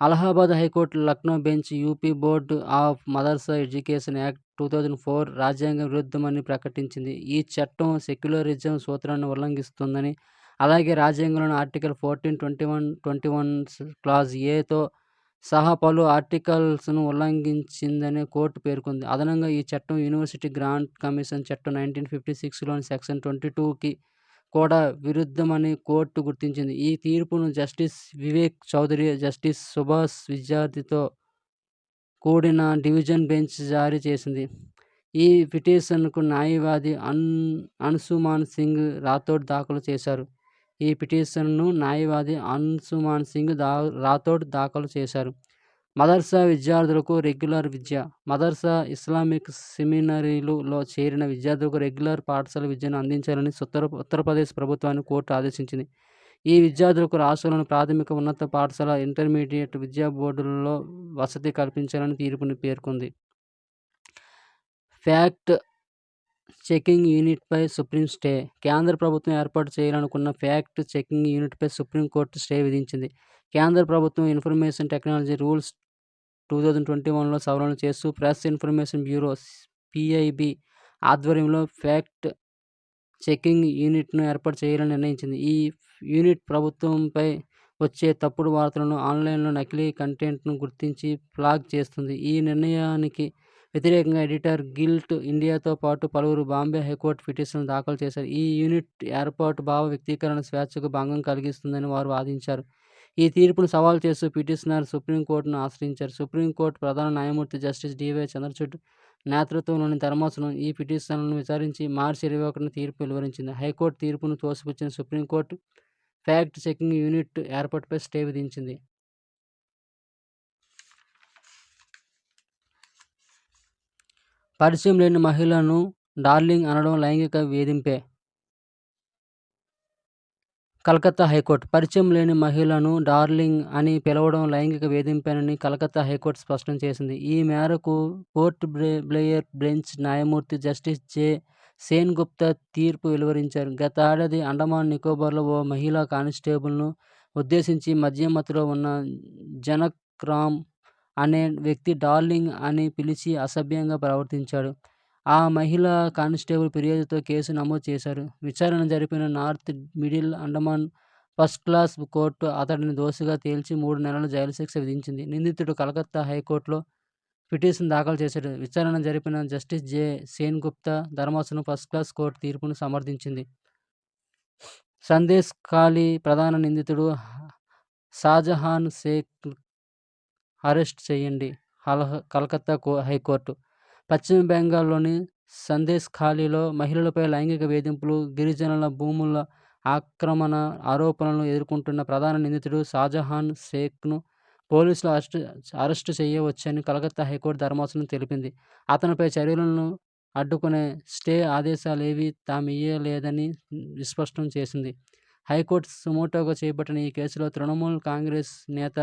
Allahabad high court Lucknow bench UP board of madrasa education act 2004 రాజ్యాంగ విరుద్ధమని ప్రకటించింది. ఈ చట్టం సెక్యులరిజం సూత్రాన్ని ఉల్లంఘిస్తుందని, అలాగే రాజ్యాంగంలోని ఆర్టికల్ 14, 21, 21 క్లాజ్ ఏతో సహా పలు ఆర్టికల్స్ను ఉల్లంఘించిందని కోర్టు పేర్కొంది. అదనంగా ఈ చట్టం యూనివర్సిటీ గ్రాంట్ కమిషన్ చట్టం 1956లోని సెక్షన్ 22కి కూడా విరుద్ధమని కోర్టు గుర్తించింది. ఈ తీర్పును జస్టిస్ వివేక్ చౌదరి, జస్టిస్ సుభాష్ విద్యార్థితో కూడిన డివిజన్ బెంచ్ జారీ చేసింది. ఈ పిటిషన్‌కు న్యాయవాది అన్సుమాన్ సింగ్ రాథోడ్ దాఖలు చేశారు. ఈ పిటిషన్‌ను న్యాయవాది అన్సుమాన్ సింగ్ రాథోడ్ దాఖలు చేశారు. మదర్సా విద్యార్థులకు రెగ్యులర్ విద్య. మదర్సా ఇస్లామిక్ సెమినరీలులో చేరిన విద్యార్థులకు రెగ్యులర్ పాఠశాల విద్యను అందించాలని ఉత్తరప్రదేశ్ ప్రభుత్వాన్ని కోర్టు ఆదేశించింది. ఈ విద్యార్థులకు రాష్ట్రంలోని ప్రాథమిక, ఉన్నత పాఠశాల, ఇంటర్మీడియట్ విద్యా బోర్డులలో వసతి కల్పించాలని తీర్పుని పేర్కొంది. ఫ్యాక్ట్ చెకింగ్ యూనిట్పై సుప్రీం స్టే. కేంద్ర ప్రభుత్వం ఏర్పాటు చేయాలనుకున్న ఫ్యాక్ట్ చెకింగ్ యూనిట్పై సుప్రీంకోర్టు స్టే విధించింది. కేంద్ర ప్రభుత్వం ఇన్ఫర్మేషన్ టెక్నాలజీ రూల్స్ 2021లో సవరణలు చేస్తూ ప్రెస్ ఇన్ఫర్మేషన్ బ్యూరో (పిఐబి) ఆధ్వర్యంలో ఫ్యాక్ట్ చెకింగ్ యూనిట్ను ఏర్పాటు చేయాలని నిర్ణయించింది. ఈ యూనిట్ ప్రభుత్వంపై వచ్చే తప్పుడు వార్తలను, ఆన్లైన్లో నకిలీ కంటెంట్ను గుర్తించి ఫ్లాగ్ చేస్తుంది. ఈ నిర్ణయానికి వ్యతిరేకంగా ఎడిటర్ గిల్డ్ ఇండియాతో పాటు పలువురు బాంబే హైకోర్టు పిటిషన్లు దాఖలు చేశారు. ఈ యూనిట్ ఏర్పాటు భావ వ్యక్తీకరణ స్వేచ్ఛకు భంగం కలిగిస్తుందని వారు వాదించారు. ఈ తీర్పును సవాల్ చేస్తూ పిటిషనర్ సుప్రీంకోర్టును ఆశ్రయించారు. సుప్రీంకోర్టు ప్రధాన న్యాయమూర్తి జస్టిస్ డి.వై. చంద్రచూడ్ నేతృత్వంలోని ధర్మాసనం ఈ పిటిషన్లను విచారించి మార్చి 21న తీర్పు వెలువరించింది. హైకోర్టు తీర్పును తోసిపుచ్చిన సుప్రీంకోర్టు ఫ్యాక్ట్ చెకింగ్ యూనిట్ ఏర్పాటుపై స్టే విధించింది. పరిచయం లేని మహిళను డార్లింగ్ అనడం లైంగిక వేధింపే. కలకత్తా హైకోర్టు. పరిచయం లేని మహిళను డార్లింగ్ అని పిలవడం లైంగిక వేధింపేనని కలకత్తా హైకోర్టు స్పష్టం చేసింది. ఈ మేరకు పోర్ట్ బ్లెయిర్ బెంచ్ న్యాయమూర్తి జస్టిస్ జె. సేన్గుప్తా తీర్పు వెలువరించారు. గత ఏడాది అండమాన్ నికోబార్లో ఓ మహిళా కానిస్టేబుల్ను ఉద్దేశించి మద్యం మత్తులో ఉన్న జనక్ రామ్ అనే వ్యక్తి డార్లింగ్ అని పిలిచి అసభ్యంగా ప్రవర్తించాడు. ఆ మహిళా కానిస్టేబుల్ ఫిర్యాదుతో కేసు నమోదు చేశారు. విచారణ జరిపిన north middle Andaman first class court అతడిని దోషిగా తేల్చి 3 నెలల జైలు శిక్ష విధించింది. నిందితుడు కలకత్తా హైకోర్టులో పిటిషన్ దాఖలు చేశాడు. విచారణ జరిపిన జస్టిస్ జె. సేన్గుప్తా ధర్మాసనం ఫస్ట్ క్లాస్ కోర్టు తీర్పును సమర్థించింది. సందేశ్ ఖాళీ ప్రధాన నిందితుడు షాజహాన్ షేక్ అరెస్ట్ చేయండి. కలకత్తా హైకోర్టు. పశ్చిమ బెంగాల్లోని సందేశ్ ఖాళీలో మహిళలపై లైంగిక వేధింపులు, గిరిజనుల భూముల ఆక్రమణ ఆరోపణలను ఎదుర్కొంటున్న ప్రధాన నిందితుడు షాజహాన్ షేక్ను పోలీసులు అరెస్టు చేయవచ్చని కలకత్తా హైకోర్టు ధర్మాసనం తెలిపింది. అతనిపై చర్యలను అడ్డుకునే స్టే ఆదేశాలేవీ తామియ్యలేదని విస్పష్టం చేసింది. హైకోర్టు సుమోటోగా చేపట్టిన ఈ కేసులో తృణమూల్ కాంగ్రెస్ నేత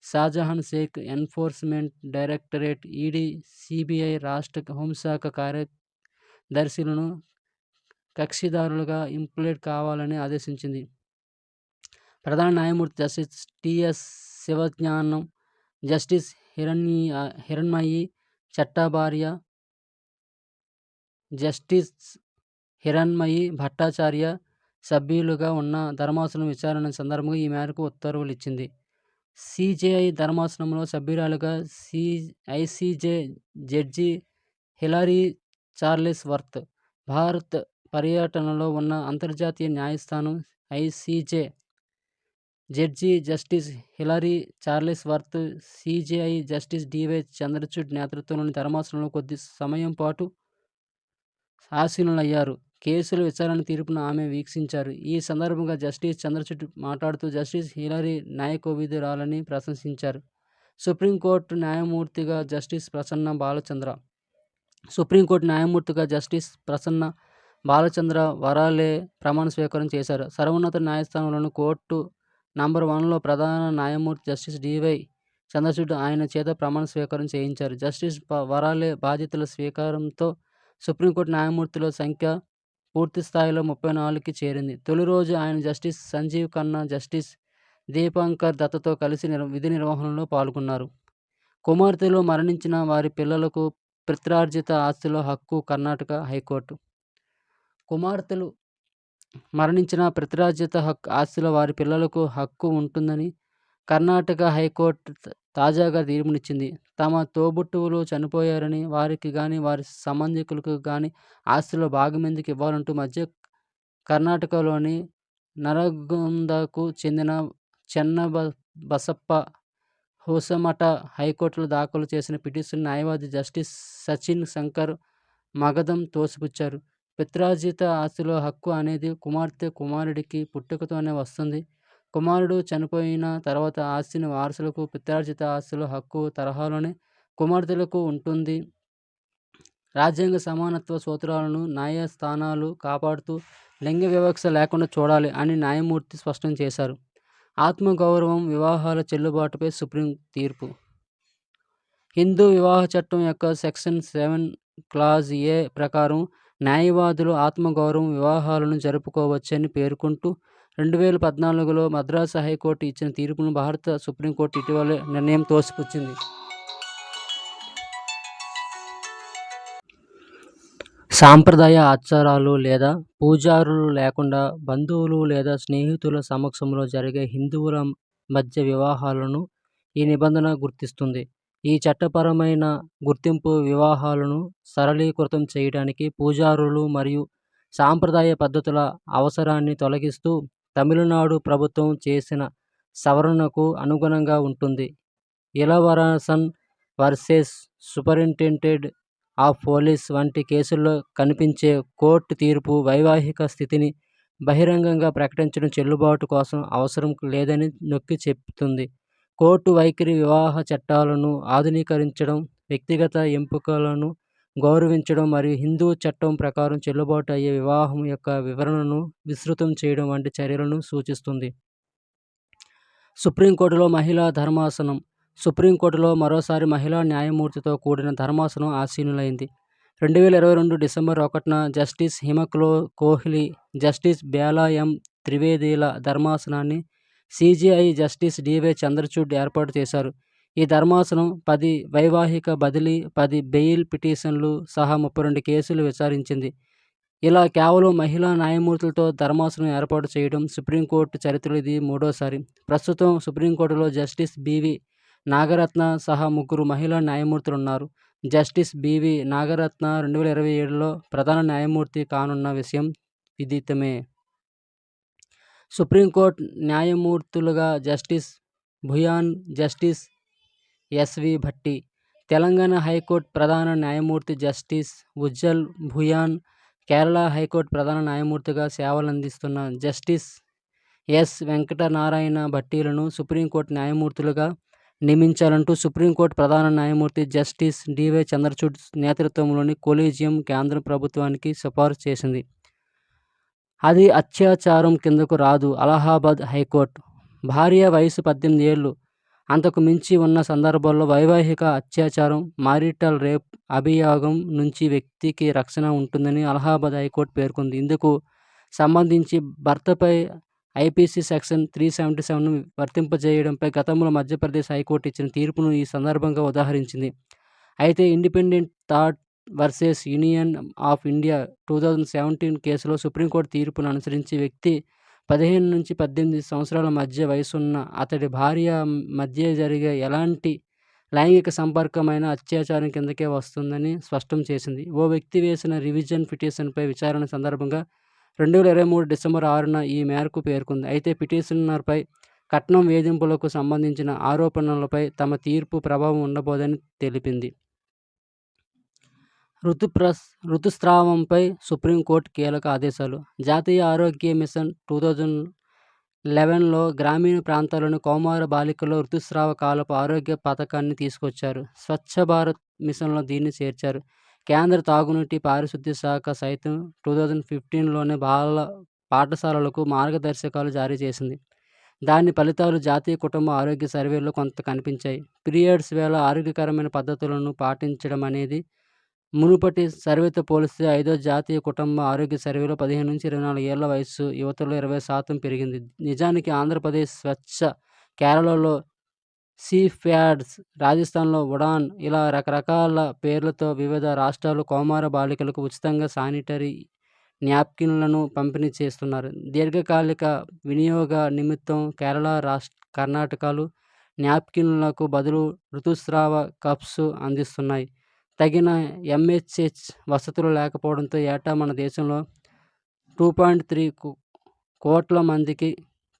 Shahjahan Sheikh enforcement directorate, ED, CBI, రాష్ట్ర హోంశాఖ కార్యదర్శులను కక్షిదారులుగా ఇంప్లీడ్ కావాలని ఆదేశించింది. ప్రధాన న్యాయమూర్తి justice TS. Sivagnanam, justice Hiranmay చట్టాచార్య, జస్టిస్ హిరణ్మయి భట్టాచార్య సభ్యులుగా ఉన్న ధర్మాసనం విచారణ సందర్భంగా ఈ మేరకు ఉత్తర్వులిచ్చింది. సిజేఐ ధర్మాసనంలో సభ్యురాలిగా ICJ judge Hilary Charlesworth. భారత్ పర్యటనలో ఉన్న అంతర్జాతీయ న్యాయస్థానం ICJ judge justice Hilary Charlesworth, CJI justice DY. Chandrachud నేతృత్వంలోని ధర్మాసనంలో కొద్ది సమయం పాటు ఆసీనులయ్యారు. కేసుల విచారణ తీర్పును ఆమె వీక్షించారు. ఈ సందర్భంగా జస్టిస్ చంద్రచూడ్ మాట్లాడుతూ జస్టిస్ హిలరీ న్యాయకోవిదురాలని ప్రశంసించారు. సుప్రీంకోర్టు న్యాయమూర్తిగా జస్టిస్ ప్రసన్న బాలచంద్ర సుప్రీంకోర్టు న్యాయమూర్తిగా జస్టిస్ ప్రసన్న బాలచంద్ర వరాలే ప్రమాణ స్వీకారం చేశారు. సర్వోన్నత న్యాయస్థానంలోని కోర్టు నంబర్ 1లో ప్రధాన న్యాయమూర్తి జస్టిస్ డివై చంద్రచూడ్ ఆయన చేత ప్రమాణ స్వీకారం చేయించారు. జస్టిస్ వరాలే బాధ్యతల స్వీకారంతో సుప్రీంకోర్టు న్యాయమూర్తుల సంఖ్య పూర్తి స్థాయిలో 34కి చేరింది. తొలి రోజు ఆయన జస్టిస్ సంజీవ్ ఖన్నా, జస్టిస్ దీపాంకర్ దత్తతో కలిసి విధి నిర్వహణలో పాల్గొన్నారు. కుమార్తెలు మరణించిన వారి పిల్లలకు పిత్రార్జిత ఆస్తిలో హక్కు కర్ణాటక హైకోర్టు. కుమార్తెలు మరణించిన పిత్రార్జిత ఆస్తిలో వారి పిల్లలకు హక్కు ఉంటుందని కర్ణాటక హైకోర్టు తాజాగా తీర్పునిచ్చింది. తమ తోబుట్టువులు చనిపోయారని వారికి గాని వారి సంబంధికులకు గాని ఆస్తిలో భాగమెందుకు ఇవ్వాలంటూ మధ్య కర్ణాటకలోని నరగుందకు చెందిన చెన్నబసప్ప హోసమఠ హైకోర్టులో దాఖలు చేసిన పిటిషన్ న్యాయవాది జస్టిస్ సచిన్ శంకర్ మగధం తోసిపుచ్చారు. పిత్రార్జిత ఆస్తిలో హక్కు అనేది కుమార్తె కుమారుడికి పుట్టుకతోనే వస్తుంది. కుమారుడు చనిపోయిన తర్వాత ఆస్తిని వారసులకు, పిత్రార్జిత ఆస్తిలో హక్కు తరహాలోనే కుమార్తెలకు ఉంటుంది. రాజ్యాంగ సమానత్వ సూత్రాలను న్యాయస్థానాలు కాపాడుతూ లింగ వివక్ష లేకుండా చూడాలి అని న్యాయమూర్తి స్పష్టం చేశారు. ఆత్మగౌరవం వివాహాల చెల్లుబాటుపై సుప్రీం తీర్పు. హిందూ వివాహ చట్టం యొక్క సెక్షన్ 7 క్లాజ్ ఏ ప్రకారం న్యాయవాదులు ఆత్మగౌరవం వివాహాలను జరుపుకోవచ్చని పేర్కొంటూ 2014లో మద్రాసు హైకోర్టు ఇచ్చిన తీర్పును భారత సుప్రీంకోర్టు ఇటీవలే నిర్ణయం తోసిపుచ్చింది. సాంప్రదాయ ఆచారాలు లేదా పూజారులు లేకుండా బంధువులు లేదా స్నేహితుల సమక్షంలో జరిగే హిందువుల మధ్య వివాహాలను ఈ నిబంధన గుర్తిస్తుంది. ఈ చట్టపరమైన గుర్తింపు వివాహాలను సరళీకృతం చేయడానికి, పూజారులు మరియు సాంప్రదాయ పద్ధతుల అవసరాన్ని తొలగిస్తూ తమిళనాడు ప్రభుత్వం చేసిన సవరణకు అనుగుణంగా ఉంటుంది. Ilavarasan versus superintendent of police వంటి కేసుల్లో కనిపించే కోర్టు తీర్పు వైవాహిక స్థితిని బహిరంగంగా ప్రకటించడం చెల్లుబాటు కోసం అవసరం లేదని నొక్కి చెప్తుంది. కోర్టు వైఖరి వివాహ చట్టాలను ఆధునీకరించడం, వ్యక్తిగత ఎంపికలను గౌరవించడం మరియు హిందూ చట్టం ప్రకారం చెల్లుబాటు అయ్యే వివాహం యొక్క వివరణను విస్తృతం చేయడం వంటి చర్యలను సూచిస్తుంది. సుప్రీంకోర్టులో మహిళా ధర్మాసనం. సుప్రీంకోర్టులో మరోసారి మహిళా న్యాయమూర్తితో కూడిన ధర్మాసనం ఆసీనులైంది. 2022 December 1న justice హిమక్లో Kohli, justice Bela ఎం త్రివేదీల ధర్మాసనాన్ని సిజేఐ జస్టిస్ డివై చంద్రచూడ్ ఏర్పాటు చేశారు. ఈ ధర్మాసనం 10 వైవాహిక బదిలీ, 10 బెయిల్ పిటిషన్లు సహా 32 కేసులు విచారించింది. ఇలా కేవలం మహిళా న్యాయమూర్తులతో ధర్మాసనం ఏర్పాటు చేయడం సుప్రీంకోర్టు చరిత్రలో ఇది మూడోసారి. ప్రస్తుతం సుప్రీంకోర్టులో జస్టిస్ బివి నాగరత్న సహా 3 మహిళా న్యాయమూర్తులున్నారు. జస్టిస్ బివి నాగరత్న 2027లో ప్రధాన న్యాయమూర్తి కానున్న విషయం విదితమే. సుప్రీంకోర్టు న్యాయమూర్తులుగా justice Bhuyan, justice SV Bhatti. Telangana high court ప్రధాన న్యాయమూర్తి జస్టిస్ ఉజ్జల్ భుయాన్, కేరళ హైకోర్టు ప్రధాన న్యాయమూర్తిగా సేవలందిస్తున్న జస్టిస్ ఎస్ వెంకటనారాయణ భట్టీలను సుప్రీంకోర్టు న్యాయమూర్తులుగా నియమించాలంటూ సుప్రీంకోర్టు ప్రధాన న్యాయమూర్తి జస్టిస్ డివై చంద్రచూడ్ నేతృత్వంలోని కొలీజియం కేంద్ర ప్రభుత్వానికి సిఫారసు చేసింది. అది అత్యాచారం కిందకు రాదు. అలహాబాద్ హైకోర్టు. భార్య వయసు 18 ఏళ్లు అంతకు మించి ఉన్న సందర్భాల్లో వైవాహిక అత్యాచారం, మారిటల్ రేప్ అభియోగం నుంచి వ్యక్తికి రక్షణ ఉంటుందని అలహాబాద్ హైకోర్టు పేర్కొంది. ఇందుకు సంబంధించి భర్తపై ఐపీసీ సెక్షన్ 377ను వర్తింపజేయడంపై గతంలో మధ్యప్రదేశ్ హైకోర్టు ఇచ్చిన తీర్పును ఈ సందర్భంగా ఉదహరించింది. అయితే independent thought versus union of India 2017 కేసులో సుప్రీంకోర్టు తీర్పును అనుసరించి వ్యక్తి 15 నుంచి 18 సంవత్సరాల మధ్య వయసున్న అతడి భార్య మధ్య జరిగే ఎలాంటి లైంగిక సంపర్కమైన అత్యాచారం కిందకే వస్తుందని స్పష్టం చేసింది. ఓ వ్యక్తి వేసిన రివిజన్ పిటిషన్పై విచారణ సందర్భంగా 2023 డిసెంబర్ 6న ఈ మేరకు పేర్కొంది. అయితే పిటిషనర్పై కట్నం వేధింపులకు సంబంధించిన ఆరోపణలపై తమ తీర్పు ప్రభావం ఉండబోదని తెలిపింది. ఋతుస్రావంపై సుప్రీంకోర్టు కీలక ఆదేశాలు. జాతీయ ఆరోగ్య మిషన్ 2011లో గ్రామీణ ప్రాంతాల్లోని కౌమార బాలికల్లో ఋతుస్రావ కాలపు ఆరోగ్య పథకాన్ని తీసుకొచ్చారు. స్వచ్ఛ భారత్ మిషన్లో దీన్ని చేర్చారు. కేంద్ర తాగునీటి, పారిశుద్ధ్య శాఖ సైతం 2015లోనే పాఠశాలలకు మార్గదర్శకాలు జారీ చేసింది. దాని ఫలితాలు జాతీయ కుటుంబ ఆరోగ్య సర్వేలో కొంత కనిపించాయి. పీరియడ్స్ వేళ ఆరోగ్యకరమైన పద్ధతులను పాటించడం అనేది మునుపటి సర్వేతో పోలిస్తే 5వ జాతీయ కుటుంబ ఆరోగ్య సర్వేలో 15-24 ఏళ్ల వయస్సు యువతలో 20% పెరిగింది. నిజానికి ఆంధ్రప్రదేశ్ స్వచ్ఛ, కేరళలో సీ-ప్యాడ్స్, రాజస్థాన్లో ఉడాన్ ఇలా రకరకాల పేర్లతో వివిధ రాష్ట్రాలు కౌమార బాలికలకు ఉచితంగా శానిటరీ న్యాప్కిన్లను పంపిణీ చేస్తున్నారు. దీర్ఘకాలిక వినియోగ నిమిత్తం కేరళ, కర్ణాటకలు న్యాప్కిన్లకు బదులు ఋతుస్రావ కప్స్ అందిస్తున్నాయి. తగిన ఎంహెచ్హెచ్ వసతులు లేకపోవడంతో ఏటా మన దేశంలో 2.3 కోట్ల మందికి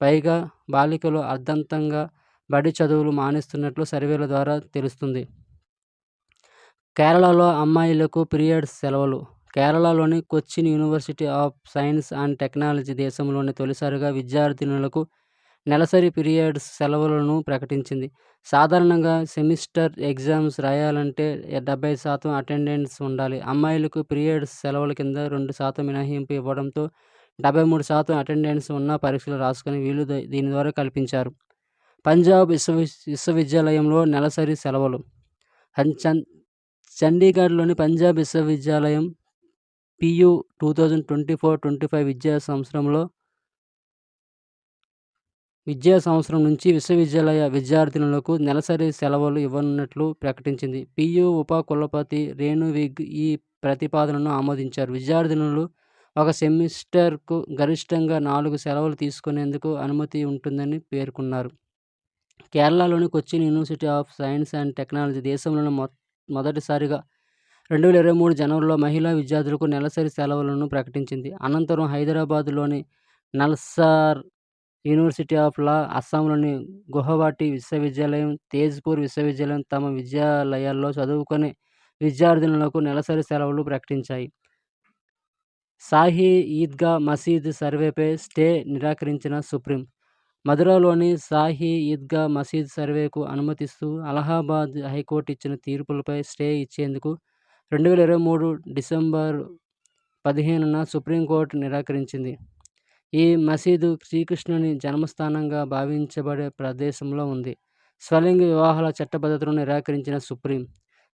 పైగా బాలికలు అర్ధంతంగా బడి చదువులు మానేస్తున్నట్లు సర్వేల ద్వారా తెలుస్తుంది. కేరళలో అమ్మాయిలకు పీరియడ్స్ సెలవులు. కేరళలోని Cochin university of science and technology దేశంలోనే తొలిసారిగా విద్యార్థినులకు నెలసరి పీరియడ్స్ సెలవులను ప్రకటించింది. సాధారణంగా సెమిస్టర్ ఎగ్జామ్స్ రాయాలంటే 70% అటెండెన్స్ ఉండాలి. అమ్మాయిలకు పీరియడ్స్ సెలవుల కింద 2% మినహాయింపు ఇవ్వడంతో 73% అటెండెన్స్ ఉన్నా పరీక్షలు రాసుకునే వీలు దీని ద్వారా కల్పించారు. పంజాబ్ విశ్వవిద్యాలయంలో నెలసరి సెలవులు. చండీగఢ్లోని పంజాబ్ విశ్వవిద్యాలయం PU 2024-25 విద్యా సంవత్సరం నుంచి విశ్వవిద్యాలయ విద్యార్థినులకు నెలసరి సెలవులు ఇవ్వనున్నట్లు ప్రకటించింది. PU ఉప కులపతి రేణు విగ్ ఈ ప్రతిపాదనను ఆమోదించారు. విద్యార్థినులు ఒక సెమిస్టర్కు గరిష్టంగా 4 సెలవులు తీసుకునేందుకు అనుమతి ఉంటుందని పేర్కొన్నారు. కేరళలోని Cochin university of science and technology దేశంలోనే మొదటిసారిగా 2023 జనవరిలో మహిళా విద్యార్థులకు నెలసరి సెలవులను ప్రకటించింది. అనంతరం హైదరాబాద్లోని నల్సార్ యూనివర్సిటీ ఆఫ్ లా, అస్సాంలోని గువాహటి విశ్వవిద్యాలయం, తేజ్పూర్ విశ్వవిద్యాలయం తమ విద్యాలయాల్లో చదువుకునే విద్యార్థినులకు నెలసరి సెలవులు ప్రకటించాయి. షాహీ ఈద్గా మసీద్ సర్వేపై స్టే నిరాకరించిన సుప్రీం. మథురలోని షాహీ ఈద్గా మసీద్ సర్వేకు అనుమతిస్తూ అలహాబాద్ హైకోర్టు ఇచ్చిన తీర్పులపై స్టే ఇచ్చేందుకు 2023 డిసెంబర్ 15న సుప్రీంకోర్టు నిరాకరించింది. ఈ మసీదు శ్రీకృష్ణుని జన్మస్థానంగా భావించబడే ప్రదేశంలో ఉంది. స్వలింగ వివాహాల చట్టబద్ధతను నిరాకరించిన సుప్రీం.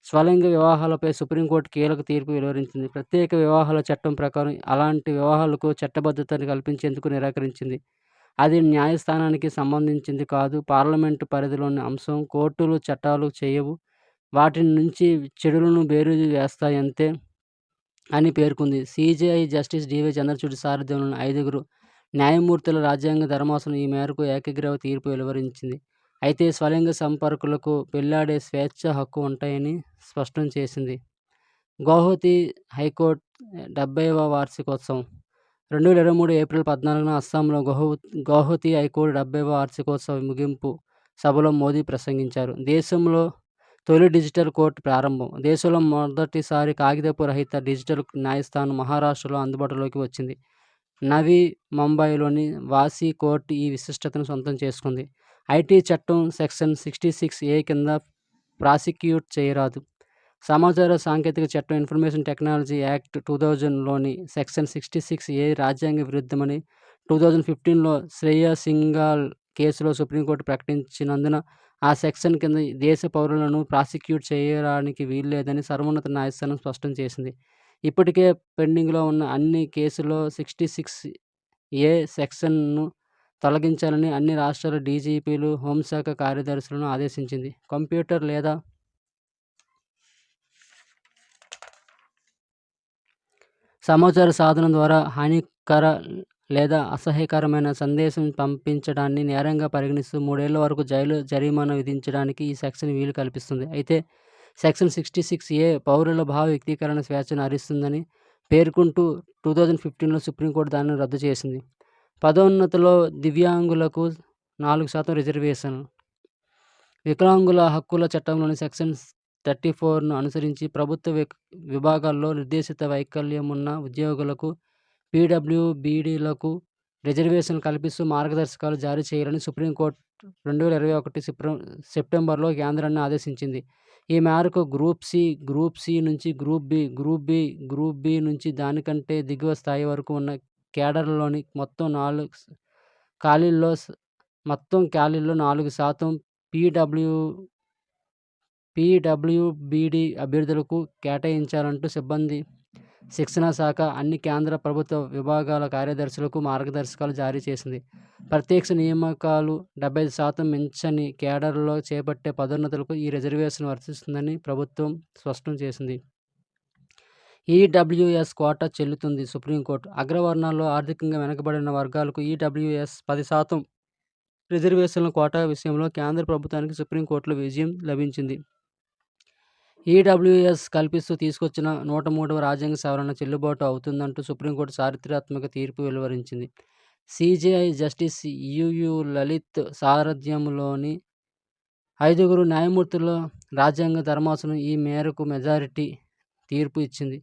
స్వలింగ వివాహాలపై సుప్రీంకోర్టు కీలక తీర్పు వెలువరించింది. ప్రత్యేక వివాహాల చట్టం ప్రకారం అలాంటి వివాహాలకు చట్టబద్ధతను కల్పించేందుకు నిరాకరించింది. అది న్యాయస్థానానికి సంబంధించింది కాదు, పార్లమెంటు పరిధిలోని అంశం. కోర్టులు చట్టాలు చేయవు, వాటి నుంచి చెడులను బేరీజు వేస్తాయంతే అని పేర్కొంది. CJI జస్టిస్ DY చంద్రచూడ్ సారథ్యంలోని 5 న్యాయమూర్తుల రాజ్యాంగ ధర్మాసనం ఈ మేరకు ఏకగ్రీవ తీర్పు వెలువరించింది. అయితే స్వలింగ సంపర్కులకు పెళ్లాడే స్వేచ్ఛ హక్కు ఉంటాయని స్పష్టం చేసింది. గౌహతి హైకోర్టు 70వ వార్షికోత్సవం. 2023 ఏప్రిల్ 14న అస్సాంలో గౌహతి హైకోర్టు 70వ వార్షికోత్సవ ముగింపు సభలో మోదీ ప్రసంగించారు. దేశంలో తొలి డిజిటల్ కోర్టు ప్రారంభం. దేశంలో మొదటిసారి కాగితపు రహిత డిజిటల్ న్యాయస్థానం మహారాష్ట్రలో అందుబాటులోకి వచ్చింది. నవీ ముంబైలోని వాసి కోర్టు ఈ విశిష్టతను సొంతం చేసుకుంది. IT చట్టం సెక్షన్ 66A కింద ప్రాసిక్యూట్ చేయరాదు. సమాచార సాంకేతిక చట్టం ఇన్ఫర్మేషన్ టెక్నాలజీ యాక్ట్ 2000లోని సెక్షన్ 66A రాజ్యాంగ విరుద్ధమని 2015లో శ్రేయా సింఘాల్ కేసులో సుప్రీంకోర్టు ప్రకటించినందున ఆ సెక్షన్ కింద దేశ పౌరులను ప్రాసిక్యూట్ చేయడానికి వీల్లేదని సర్వోన్నత న్యాయస్థానం స్పష్టం చేసింది. ఇప్పటికే పెండింగ్లో ఉన్న అన్ని కేసుల్లో 66A సెక్షన్ను తొలగించాలని అన్ని రాష్ట్రాల DGPలు, హోంశాఖ కార్యదర్శులను ఆదేశించింది. కంప్యూటర్ లేదా సమాచార సాధనం ద్వారా హానికర లేదా అసహ్యకరమైన సందేశం పంపించడాన్ని నేరంగా పరిగణిస్తూ 3 ఏళ్ల వరకు జైలు, జరిమానా విధించడానికి ఈ సెక్షన్ వీలు కల్పిస్తుంది. అయితే సెక్షన్ 66A పౌరుల భావ వ్యక్తీకరణ స్వేచ్ఛను హరిస్తుందని పేర్కొంటూ 2015లో సుప్రీంకోర్టు దానిని రద్దు చేసింది. పదోన్నతిలో దివ్యాంగులకు 4% రిజర్వేషన్. వికలాంగుల హక్కుల చట్టంలోని సెక్షన్ 34ను అనుసరించి ప్రభుత్వ విభాగాల్లో నిర్దేశిత వైకల్యమున్న ఉద్యోగులకు, పీడబ్ల్యూబీడీలకు రిజర్వేషన్లు కల్పిస్తూ మార్గదర్శకాలు జారీ చేయాలని సుప్రీంకోర్టు 2021 సెప్టెంబర్లో కేంద్రాన్ని ఆదేశించింది. ఈ మేరకు గ్రూప్ సి నుంచి గ్రూప్ బి నుంచి దానికంటే దిగువ స్థాయి వరకు ఉన్న కేడర్లలోని మొత్తం ఖాళీల్లో 4% పీడబ్ల్యూబీడీ అభ్యర్థులకు కేటాయించాలంటూ సిబ్బంది శిక్షణా శాఖ అన్ని కేంద్ర ప్రభుత్వ విభాగాల కార్యదర్శులకు మార్గదర్శకాలు జారీ చేసింది. ప్రత్యక్ష నియామకాలు 75% మించని కేడర్లో చేపట్టే పదోన్నతులకు ఈ రిజర్వేషన్ వర్తిస్తుందని ప్రభుత్వం స్పష్టం చేసింది. ఈడబ్ల్యూఎస్ కోటా చెల్లుతుంది. సుప్రీంకోర్టు అగ్రవర్ణాల్లో ఆర్థికంగా వెనుకబడిన వర్గాలకు ఈడబ్ల్యూఎస్ 10% రిజర్వేషన్ల కోటా విషయంలో కేంద్ర ప్రభుత్వానికి సుప్రీంకోర్టులో విజయం లభించింది. ఈడబ్ల్యూఎస్ కల్పిస్తూ తీసుకొచ్చిన 103వ రాజ్యాంగ సవరణ చెల్లుబాటు అవుతుందంటూ సుప్రీంకోర్టు చారిత్రాత్మక తీర్పు వెలువరించింది. సిజేఐ జస్టిస్ యుయు లలిత్ సారథ్యంలోని 5 న్యాయమూర్తుల రాజ్యాంగ ధర్మాసనం ఈ మేరకు మెజారిటీ తీర్పు ఇచ్చింది.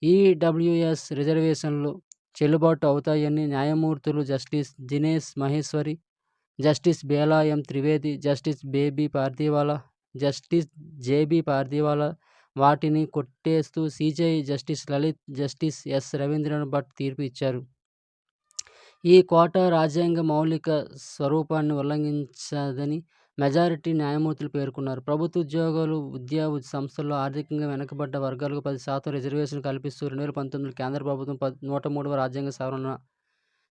ఈడబ్ల్యూఎస్ రిజర్వేషన్లు చెల్లుబాటు అవుతాయని న్యాయమూర్తులు justice Dinesh Maheshwari, justice Bela M Trivedi, justice JB Pardiwala వాటిని కొట్టేస్తూ CJI justice Lalit, justice S Ravindran Bhat తీర్పు ఇచ్చారు. ఈ కోటా రాజ్యాంగ మౌలిక స్వరూపాన్ని ఉల్లంఘించదని మెజారిటీ న్యాయమూర్తులు పేర్కొన్నారు. ప్రభుత్వ ఉద్యోగాలు, విద్యా సంస్థల్లో ఆర్థికంగా వెనుకబడ్డ వర్గాలకు 10% రిజర్వేషన్ కల్పిస్తూ 2019 కేంద్ర ప్రభుత్వం 103వ రాజ్యాంగ సవరణ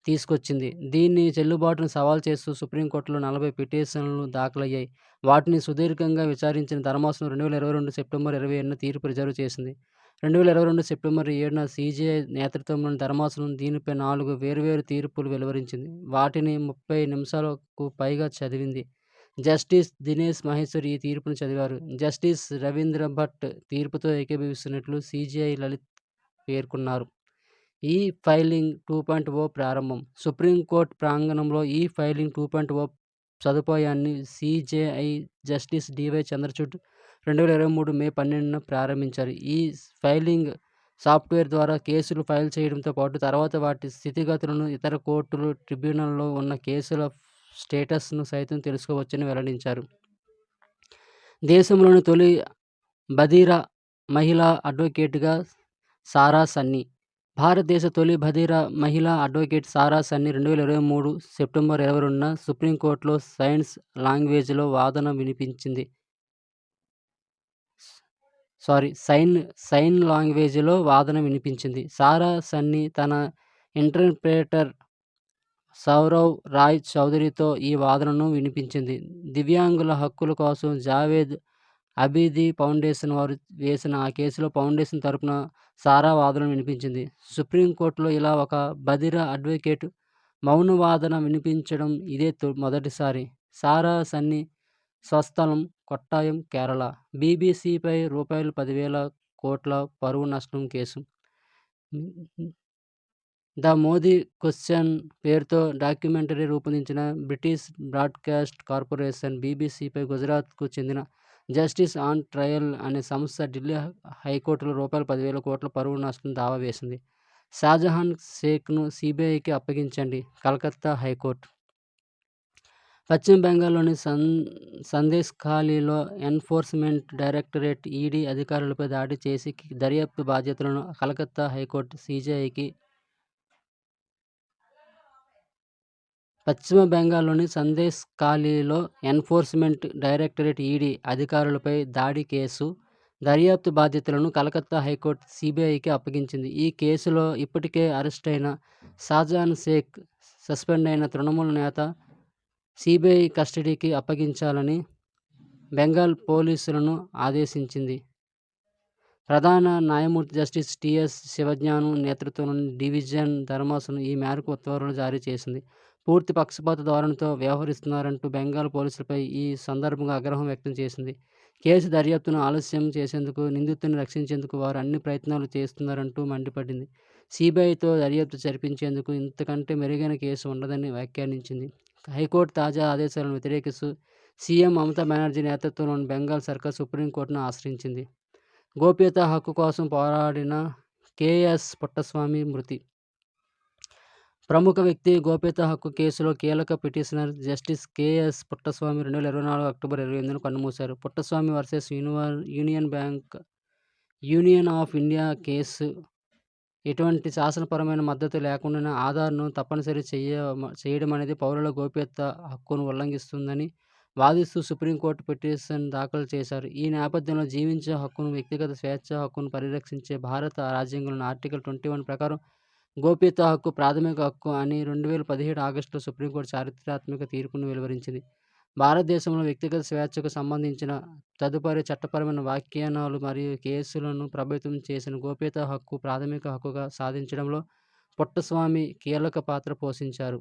తీసుకొచ్చింది. దీన్ని చెల్లుబాటును సవాల్ చేస్తూ సుప్రీంకోర్టులో 40 పిటిషన్లు దాఖలయ్యాయి. వాటిని సుదీర్ఘంగా విచారించిన ధర్మాసనం 2022 సెప్టెంబర్ 27న తీర్పు రిజర్వ్ చేసింది. 2022 సెప్టెంబర్ 7న సిజేఐ నేతృత్వంలోని ధర్మాసనం దీనిపై 4 వేర్వేరు తీర్పులు వెలువరించింది. వాటిని 30 నిమిషాలకు పైగా చదివింది. జస్టిస్ దినేష్ మహేశ్వరి ఈ తీర్పును చదివారు. జస్టిస్ రవీంద్ర భట్ తీర్పుతో ఏకీభవిస్తున్నట్లు సిజేఐ లలిత్ పేర్కొన్నారు. ఈ ఫైలింగ్ 2.0 ప్రారంభం. సుప్రీంకోర్టు ప్రాంగణంలో ఈ ఫైలింగ్ 2.0 సదుపాయాన్ని సిజేఐ జస్టిస్ డివై చంద్రచూడ్ 2023 మే 12న ప్రారంభించారు. ఈ ఫైలింగ్ సాఫ్ట్వేర్ ద్వారా కేసులు ఫైల్ చేయడంతో పాటు తర్వాత వాటి స్థితిగతులను, ఇతర కోర్టులు, ట్రిబ్యునల్లో ఉన్న కేసుల స్టేటస్ను సైతం తెలుసుకోవచ్చని వెల్లడించారు. దేశంలోని తొలి బధిర మహిళా అడ్వకేట్గా సారా సన్నీ. భారతదేశ తొలి బధిర మహిళా అడ్వకేట్ సారా సన్నీ 2023 సెప్టెంబర్ 22న సుప్రీంకోర్టులో సైన్ లాంగ్వేజ్లో వాదన వినిపించింది. సారా సన్నీ తన ఇంటర్ప్రెటర్ సౌరవ్ రాయ్ చౌదరితో ఈ వాదనను వినిపించింది. దివ్యాంగుల హక్కుల కోసం జావేద్ అబీదీ ఫౌండేషన్ వారు వేసిన ఆ కేసులో ఫౌండేషన్ తరపున సారా వాదనను వినిపించింది. సుప్రీంకోర్టులో ఇలా ఒక బధిర అడ్వకేట్ మౌన వాదన వినిపించడం ఇదే మొదటిసారి. సారా సన్నీ స్వస్థలం కొట్టాయం, కేరళ. బీబీసీపై రూ.10,000 కోట్ల పరువు నష్టం కేసు. ద మోదీ క్వశ్చన్ పేరుతో డాక్యుమెంటరీ రూపొందించిన బ్రిటిష్ బ్రాడ్కాస్ట్ కార్పొరేషన్ బీబీసీపై గుజరాత్కు చెందిన జస్టిస్ ఆన్ ట్రయల్ అనే సంస్థ ఢిల్లీ హైకోర్టులో రూ.10,000 కోట్ల పరువు నష్టం దావా వేసింది. షాజహాన్ షేక్ను సీబీఐకి అప్పగించండి కలకత్తా హైకోర్టు. పశ్చిమ బెంగాల్లోని సందేశ్ఖాళీలో ఎన్ఫోర్స్మెంట్ డైరెక్టరేట్ ఈడీ అధికారులపై దాడి చేసి దర్యాప్తు బాధ్యతలను కలకత్తా హైకోర్టు సీజేఐకి పశ్చిమ బెంగాల్లోని సందేశ్ఖాళీలో ఎన్ఫోర్స్మెంట్ డైరెక్టరేట్ ఈడీ అధికారులపై దాడి కేసు దర్యాప్తు బాధ్యతలను కలకత్తా హైకోర్టు సీబీఐకి అప్పగించింది. ఈ కేసులో ఇప్పటికే అరెస్టైన షాజహాన్ షేక్, సస్పెండ్ అయిన తృణమూల్ నేత సీబీఐ కస్టడీకి అప్పగించాలని బెంగాల్ పోలీసులను ఆదేశించింది. ప్రధాన న్యాయమూర్తి జస్టిస్ టీఎస్ శివజ్ఞానం నేతృత్వంలోని డివిజన్ ధర్మాసనం ఈ మేరకు ఉత్తర్వులు జారీ చేసింది. పూర్తి పక్షపాత ధోరణితో వ్యవహరిస్తున్నారంటూ బెంగాల్ పోలీసులపై ఈ సందర్భంగా ఆగ్రహం వ్యక్తం చేసింది. కేసు దర్యాప్తును ఆలస్యం చేసేందుకు, నిందితుడిని రక్షించేందుకు వారు అన్ని ప్రయత్నాలు చేస్తున్నారంటూ మండిపడింది. సీబీఐతో దర్యాప్తు జరిపించేందుకు ఇంతకంటే మెరుగైన కేసు ఉండదని వ్యాఖ్యానించింది. హైకోర్టు తాజా ఆదేశాలను వ్యతిరేకిస్తూ సీఎం మమతా బెనర్జీ నేతృత్వంలోని బెంగాల్ సర్కార్ సుప్రీంకోర్టును ఆశ్రయించింది. గోప్యతా హక్కు కోసం పోరాడిన కేఎస్ పుట్టస్వామి మృతి. ప్రముఖ వ్యక్తి గోప్యతా హక్కు కేసులో కీలక petitioner justice KS Puttaswamy 2024 October 28న కన్నుమూశారు. Puttaswamy versus union of India case ఎటువంటి శాసనపరమైన మద్దతు లేకుండానే ఆధార్‌ను తప్పనిసరి చేయడమనేది పౌరుల గోప్యత హక్కును ఉల్లంఘిస్తుందని వాదిస్తూ సుప్రీంకోర్టు పిటిషన్ దాఖలు చేశారు. ఈ నేపథ్యంలో జీవించే హక్కును, వ్యక్తిగత స్వేచ్ఛ హక్కును పరిరక్షించే భారత రాజ్యాంగంలోని ఆర్టికల్ 21 ప్రకారం గోప్యతా హక్కు ప్రాథమిక హక్కు అని 2017 ఆగస్టులో సుప్రీంకోర్టు చారిత్రాత్మక తీర్పును వెలువరించింది. భారతదేశంలో వ్యక్తిగత స్వేచ్ఛకు సంబంధించిన తదుపరి చట్టపరమైన వ్యాఖ్యానాలు మరియు కేసులను ప్రభావితం చేసిన గోప్యతా హక్కు ప్రాథమిక హక్కుగా సాధించడంలో పుట్టస్వామి కీలక పాత్ర పోషించారు.